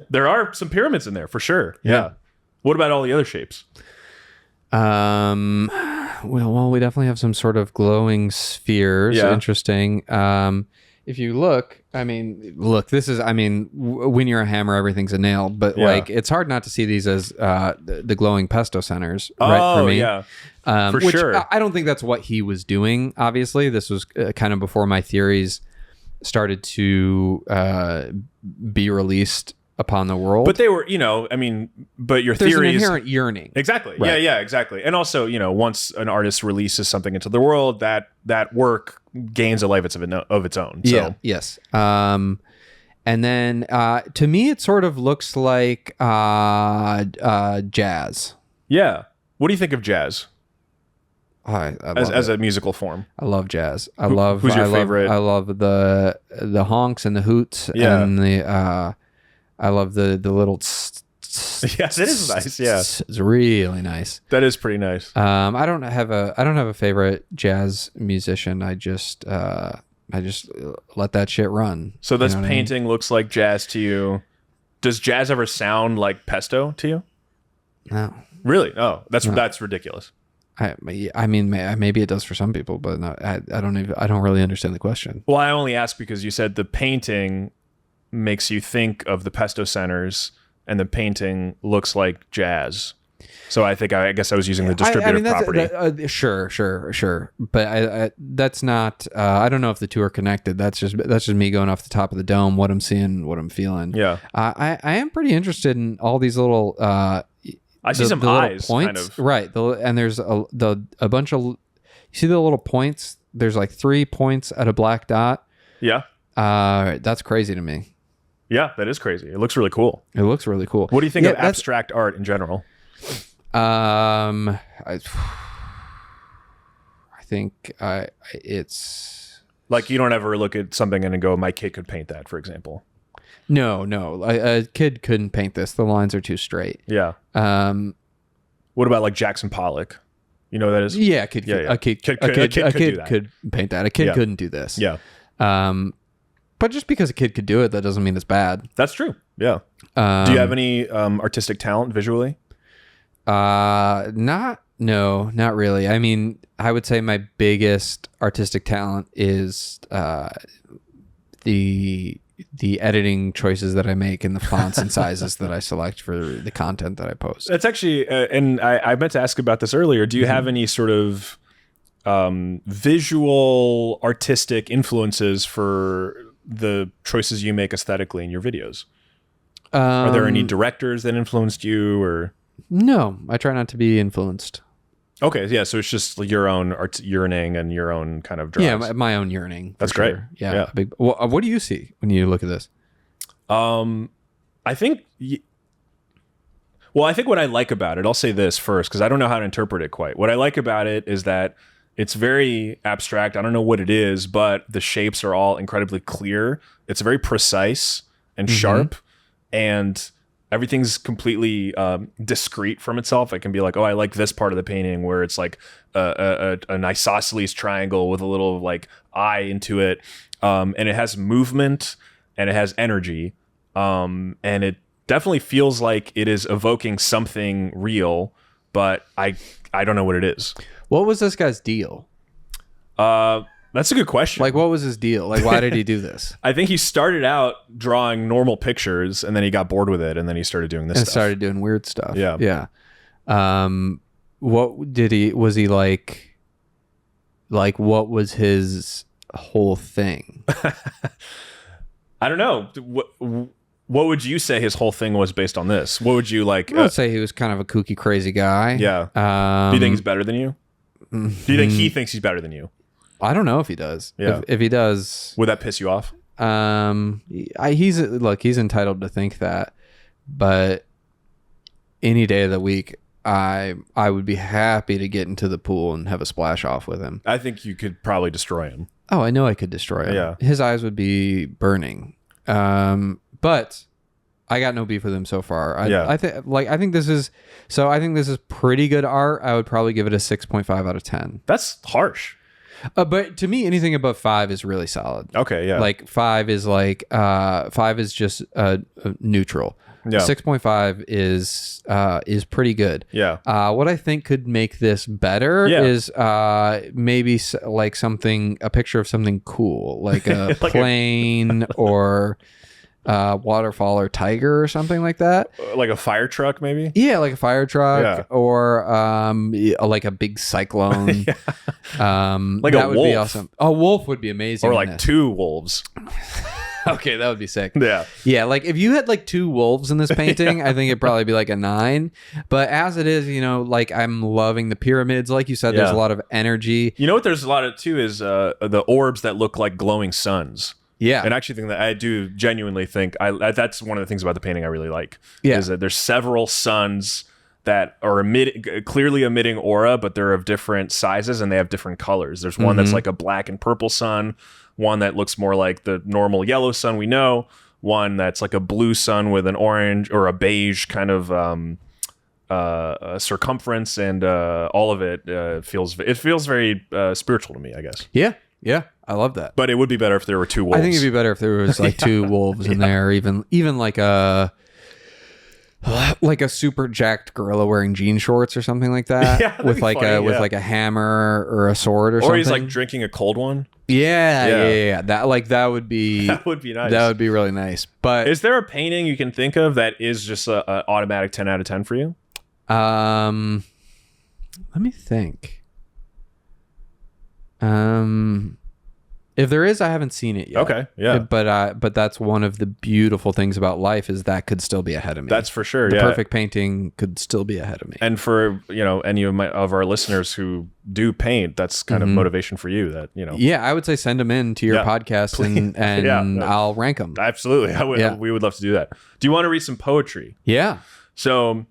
There are some pyramids in there, for sure. Yeah. What about all the other shapes? Well, we definitely have some sort of glowing spheres. Yeah. Interesting. If you look, this is, when you're a hammer, everything's a nail, but like, it's hard not to see these as the glowing pesto centers, right? For me. Yeah. Which sure. I don't think that's what he was doing. Obviously, this was kind of before my theories started to be released upon the world. But they were, but your There's theories... an inherent yearning. Exactly. Right. Yeah, exactly. And also, once an artist releases something into the world, that work gains a life of its own. So. Yeah. Yes. And then to me, it sort of looks like jazz. Yeah. What do you think of jazz I as a musical form? I love jazz. Who's your favorite? I love the honks and the hoots and the. I love the little. Yes, it is nice. Yeah, it's really nice. That is pretty nice. I don't have a favorite jazz musician. I just let that shit run. So this painting looks like jazz to you. Does jazz ever sound like pesto to you? No. Really? Oh, that's ridiculous. I mean, maybe it does for some people, but no, I don't really understand the question. Well, I only ask because you said the painting makes you think of the pesto centers, and the painting looks like jazz. So I guess I was using the distributive property. Sure. But that's not. I don't know if the two are connected. That's just me going off the top of the dome. What I'm seeing, what I'm feeling. Yeah. I am pretty interested in all these little. I see some eyes, points, kind of. Right? And there's a bunch of. You see the little points? There's like 3 points at a black dot. Yeah. That's crazy to me. Yeah, that is crazy. It looks really cool. It looks really cool. What do you think of abstract art in general? I think it's like you don't ever look at something and go, "My kid could paint that," for example. No. A kid couldn't paint this. The lines are too straight. Yeah. What about like Jackson Pollock? You know what that is? Yeah, a kid could paint that. A kid Yeah. couldn't do this. Yeah. But just because a kid could do it, that doesn't mean it's bad. That's true. Yeah. Do you have any artistic talent visually? Not really. I mean, I would say my biggest artistic talent is the editing choices that I make and the fonts and sizes that I select for the content that I post. That's actually, and I meant to ask about this earlier. Do you have any sort of visual artistic influences for the choices you make aesthetically in your videos? Are there any directors that influenced you, or? No, I try not to be influenced. Okay, yeah, so it's just your own yearning and your own kind of drives. Yeah, my own yearning. That's great. Sure. Yeah. What do you see when you look at this? I think what I like about it, I'll say this first because I don't know how to interpret it quite. What I like about it is that it's very abstract. I don't know what it is, but the shapes are all incredibly clear. It's very precise and sharp, and everything's completely discrete from itself. It can be like, oh, I like this part of the painting where it's like an isosceles triangle with a little like eye into it, and it has movement and it has energy, and it definitely feels like it is evoking something real, but I don't know what it is. What was this guy's deal? That's a good question. Like, what was his deal? Like, why did he do this? I think he started out drawing normal pictures, and then he got bored with it, and then he started doing this stuff. Started doing weird stuff. Yeah. Yeah. What did he? Was he like? What was his whole thing? I don't know. What would you say his whole thing was based on this? What would you like? I would say he was kind of a kooky, crazy guy. Yeah. Do you think he's better than you? Do you think he thinks he's better than you? I don't know if he does. Yeah. If he does, would that piss you off? He's entitled to think that, but any day of the week, I would be happy to get into the pool and have a splash off with him. I think you could probably destroy him. Oh, I know I could destroy him. Yeah. His eyes would be burning. But I got no beef with him so far. I think this is pretty good art. I would probably give it a 6.5 out of 10. That's harsh. But to me, anything above 5 is really solid. Okay, yeah. Like 5 is just neutral. Yeah. 6.5 is pretty good. Yeah. What I think could make this better is maybe like a picture of something cool, like a like plane or waterfall or tiger or something like that. Like a fire truck, maybe? Yeah, like a fire truck or like a big cyclone. Yeah. Like that would be awesome. A wolf would be amazing. Or like 2 wolves. Okay, that would be sick. Yeah. Yeah, like if you had like 2 wolves in this painting, I think it'd probably be like a 9. But as it is, like I'm loving the pyramids. Like you said, there's a lot of energy. You know what there's a lot of too is the orbs that look like glowing suns. Yeah. And actually think that I do genuinely think that's one of the things about the painting I really like. Yeah. Is that there's several suns that are clearly emitting aura, but they're of different sizes and they have different colors. There's one that's like a black and purple sun, one that looks more like the normal yellow sun we know, one that's like a blue sun with an orange or a beige kind of circumference, and all of it feels very spiritual to me, I guess. Yeah. Yeah, I love that. But it would be better if there were 2 wolves. I think it'd be better if there was like 2 wolves in there, even like a super jacked gorilla wearing jean shorts or something like that, with like a hammer or a sword or something. Or he's like drinking a cold one. Yeah. That would be that would be nice. That would be really nice. But is there a painting you can think of that is just a automatic 10 out of 10 for you? Let me think. If there is, I haven't seen it yet. Okay, yeah. But that's one of the beautiful things about life is that could still be ahead of me. That's for sure. The perfect painting could still be ahead of me. And for any of our listeners who do paint, that's kind of motivation for you. That Yeah, I would say send them in to your podcast and I'll rank them. Absolutely, I would. Yeah. We would love to do that. Do you want to read some poetry? Yeah. So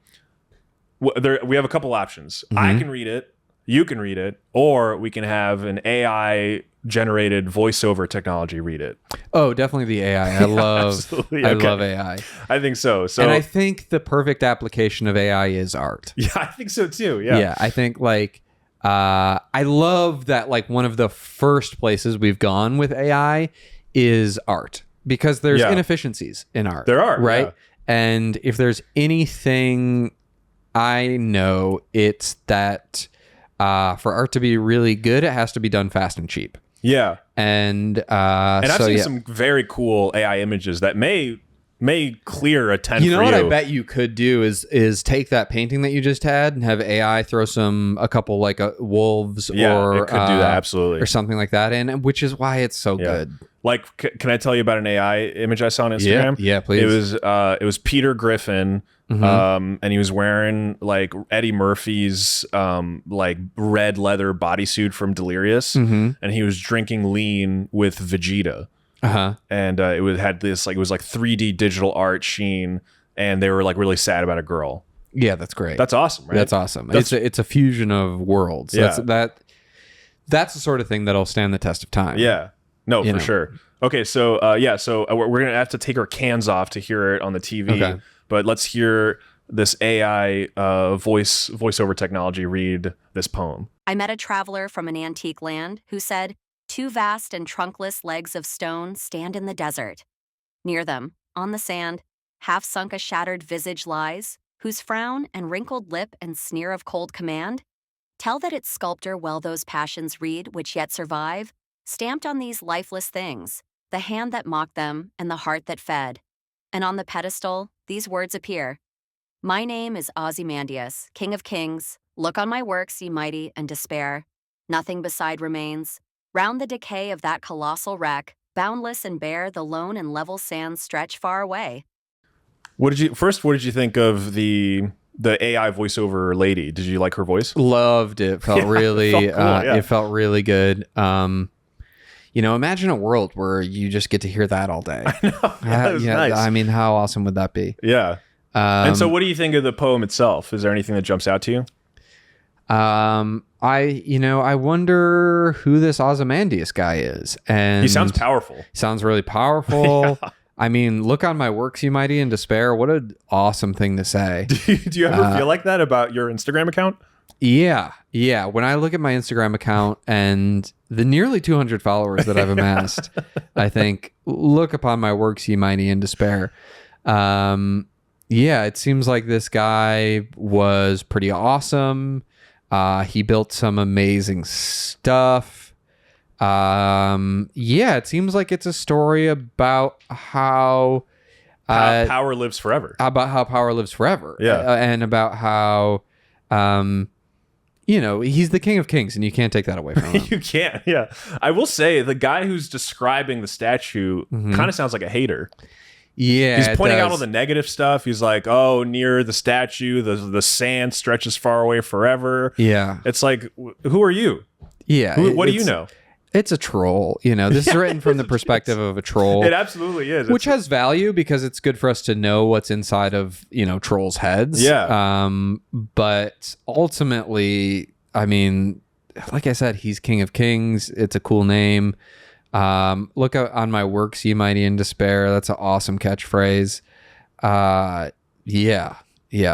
we have a couple options. I can read it. You can read it, or we can have an AI generated voiceover technology read it. Oh, definitely the AI. I love AI. I think so. And I think the perfect application of AI is art. Yeah, I think so too. Yeah. Yeah, I think like I love that like one of the first places we've gone with AI is art, because there's inefficiencies in art. There are, right? yeah. And if there's anything I know, it's that for art to be really good, it has to be done fast and cheap. Yeah. And I've seen some very cool AI images that may clear a 10 You know for what you. I bet you could do is take that painting that you just had and have AI throw a couple like wolves or it could do that, absolutely, or something like that in, which is why it's so good. Like, can I tell you about an AI image I saw on Instagram? Yeah, please. It was Peter Griffin, and he was wearing like Eddie Murphy's like red leather bodysuit from Delirious, and he was drinking lean with Vegeta. And it had this like, it was like 3D digital art sheen, and they were like really sad about a girl. Yeah, that's great. That's awesome, right? That's awesome. It's a fusion of worlds. Yeah. That's the sort of thing that'll stand the test of time. Yeah. No, for sure. Okay, so we're gonna have to take our cans off to hear it on the TV. Okay. But let's hear this AI voiceover technology read this poem. I met a traveler from an antique land who said, "Two vast and trunkless legs of stone stand in the desert. Near them, on the sand, half sunk a shattered visage lies, whose frown and wrinkled lip and sneer of cold command tell that its sculptor well those passions read which yet survive, stamped on these lifeless things, the hand that mocked them and the heart that fed. And on the pedestal, these words appear. My name is Ozymandias, King of Kings. Look on my works, ye mighty, and despair. Nothing beside remains. Round the decay of that colossal wreck, boundless and bare, the lone and level sands stretch far away." What did you think of the AI voiceover lady? Did you like her voice? Loved it. Felt really it felt cool, it felt really good. Imagine a world where you just get to hear that all day. I know. That was nice. I mean, how awesome would that be? Yeah. And so what do you think of the poem itself? Is there anything that jumps out to you? I wonder who this Ozymandias guy is. And He sounds powerful. Sounds really powerful. Yeah. I mean, look on my works, ye mighty, and despair. What an awesome thing to say. Do you ever feel like that about your Instagram account? Yeah. When I look at my Instagram account and the nearly 200 followers that I've amassed, I think, look upon my works, ye mighty, and despair. It seems like this guy was pretty awesome. He built some amazing stuff. It seems like it's a story about how power lives forever. About how power lives forever. Yeah. And about how, he's the King of Kings, and you can't take that away from him. You can't. Yeah. I will say the guy who's describing the statue kind of sounds like a hater. Yeah, he's pointing out all the negative stuff. He's like, "Oh, near the statue, the sand stretches far away forever." Yeah, it's like, who are you? Yeah, what do you know? It's a troll. This is written from the perspective of a troll. It absolutely is, which has value because it's good for us to know what's inside of trolls' heads. Yeah. But ultimately, I mean, like I said, he's King of Kings. It's a cool name. Look on my works, ye mighty, in despair. That's an awesome catchphrase. Yeah.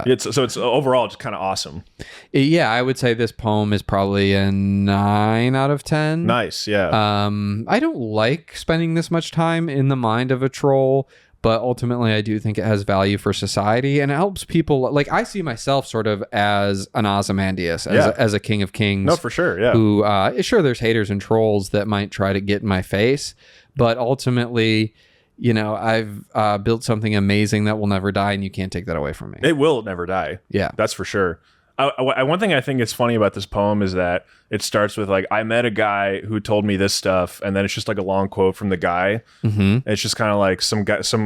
It's overall just kind of awesome. Yeah, I would say this poem is probably a 9 out of 10. Nice, yeah. I don't like spending this much time in the mind of a troll, but ultimately I do think it has value for society, and it helps people. Like, I see myself sort of as an Ozymandias, as a King of Kings. No, for sure, yeah. Who, sure, there's haters and trolls that might try to get in my face, but ultimately, I've built something amazing that will never die, and you can't take that away from me. It will never die. Yeah. That's for sure. One thing I think is funny about this poem is that it starts with like, I met a guy who told me this stuff, and then it's just like a long quote from the guy. It's just kind of like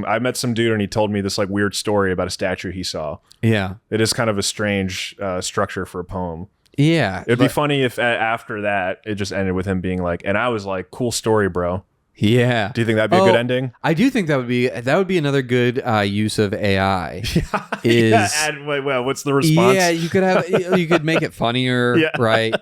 I met some dude and he told me this like weird story about a statue he saw. Yeah. It is kind of a strange structure for a poem. Yeah. It'd be funny if after that it just ended with him being like, and I was like, cool story, bro. Yeah. Do you think that'd be a good ending? I do think that would be another good use of AI. Well, what's the response? Yeah, you could make it funnier, right?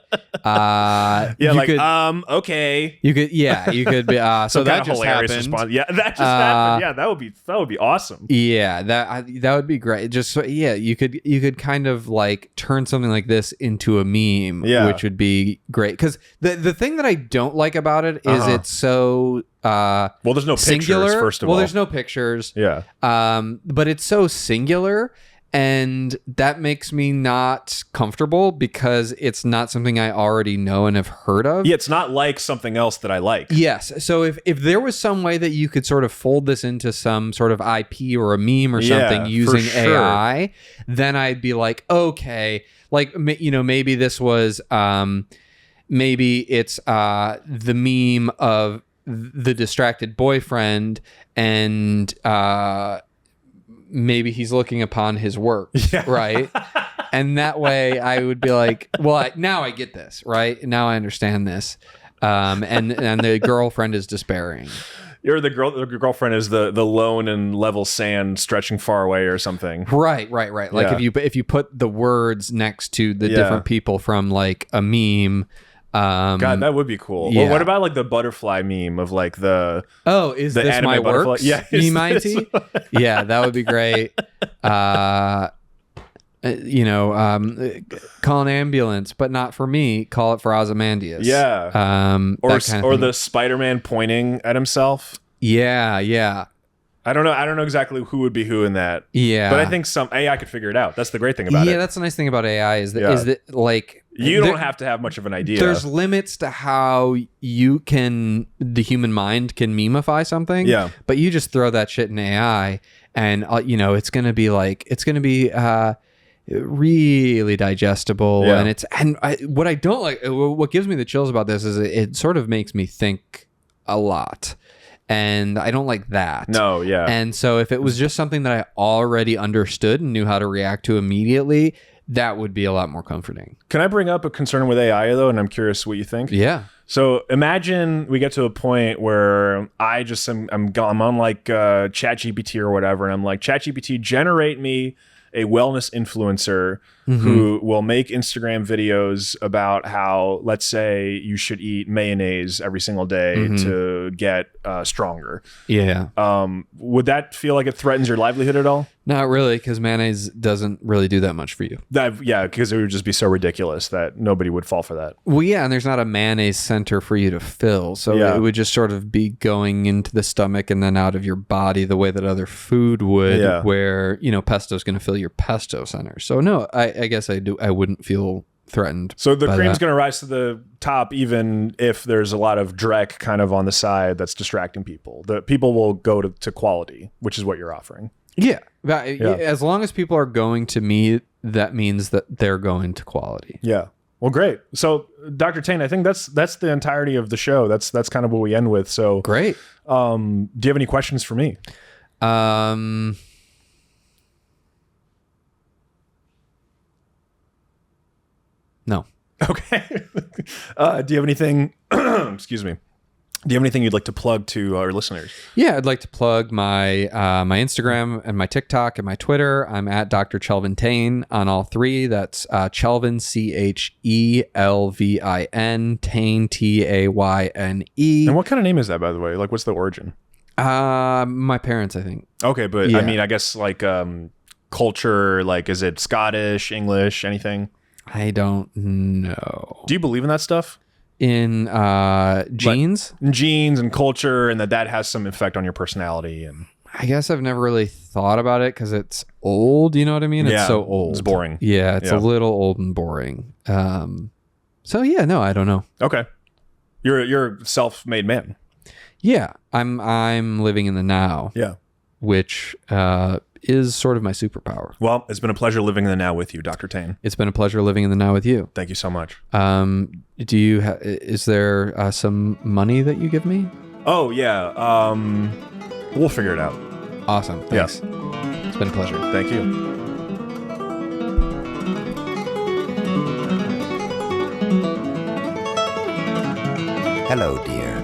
Okay. You could be so that just hilarious happened. response. Yeah, that just happened. Yeah, that would be awesome. Yeah, that would be great. Just you could kind of like turn something like this into a meme, which would be great. Because the thing that I don't like about it is it's so there's no singular. Pictures, first of all. There's no pictures. Yeah. But it's so singular, and that makes me not comfortable because it's not something I already know and have heard of. Yeah, it's not like something else that I like. Yes. So if there was some way that you could sort of fold this into some sort of IP or a meme or something using AI, then I'd be like, okay, like, maybe this was, maybe it's the meme of the distracted boyfriend, and maybe he's looking upon his work, right? And that way I would be like, well, now I get this, right? Now I understand this. And the girlfriend is despairing. The girlfriend is the lone and level sand stretching far away or something. Right. Like if you put the words next to the different people from like a meme. God, that would be cool. Yeah. Well, what about like the butterfly meme of like is the this my butterfly? works? Yeah, meme-ity? Yeah, that would be great. Call an ambulance, but not for me. Call it for Ozymandias. Yeah. Or the Spider-Man pointing at himself. Yeah. I don't know exactly who would be who in that. Yeah. But I think some AI could figure it out. That's the great thing about it. Yeah, that's the nice thing about AI is that like you don't have to have much of an idea. There's limits to how the human mind can memeify something. Yeah. But you just throw that shit in AI and it's going to be really digestible. Yeah. What I don't like, what gives me the chills about this is it sort of makes me think a lot. And I don't like that. No, yeah. And so if it was just something that I already understood and knew how to react to immediately, that would be a lot more comforting. Can I bring up a concern with AI though? And I'm curious what you think. Yeah. So imagine we get to a point where I'm on like ChatGPT or whatever, and I'm like, ChatGPT, generate me a wellness influencer who will make Instagram videos about how, let's say, you should eat mayonnaise every single day to get stronger. Yeah. Would that feel like it threatens your livelihood at all? Not really, because mayonnaise doesn't really do that much for you. Because it would just be so ridiculous that nobody would fall for that. Well, yeah, and there's not a mayonnaise center for you to fill. So it would just sort of be going into the stomach and then out of your body the way that other food would, where, pesto is going to fill your pesto center. So no, I guess I wouldn't feel threatened. So the cream's going to rise to the top even if there's a lot of dreck kind of on the side that's distracting people. The people will go to quality, which is what you're offering. Yeah. As long as people are going to me, that means that they're going to quality. Yeah. Well, great. So, Dr. Tayne, I think that's the entirety of the show. That's kind of what we end with. So great. Do you have any questions for me? No. Okay. Do you have anything? Excuse me. Do you have anything you'd like to plug to our listeners? Yeah, I'd like to plug my my Instagram and my TikTok and my Twitter. I'm at Dr. Chelvin Tayne on all three. That's Chelvin, CHELVIN, Tayne, TAYNE. And what kind of name is that, by the way? Like, what's the origin? My parents, I think. Okay, but I mean, I guess like culture, like, is it Scottish, English, anything? I don't know. Do you believe in that stuff? In genes? Like, genes and culture, and that has some effect on your personality. And I guess I've never really thought about it because it's old. You know what I mean? It's so old. It's boring. Yeah, it's a little old and boring. So yeah, no, I don't know. Okay, you're a self-made man. Yeah, I'm living in the now. Yeah, which is sort of my superpower. Well, it's been a pleasure living in the now with you, Dr. Tayne. It's been a pleasure living in the now with you. Thank you so much. Do you is there some money that you give me? Oh yeah, we'll figure it out. Awesome. Thanks. Yeah. It's been a pleasure. Thank you. Hello, dear.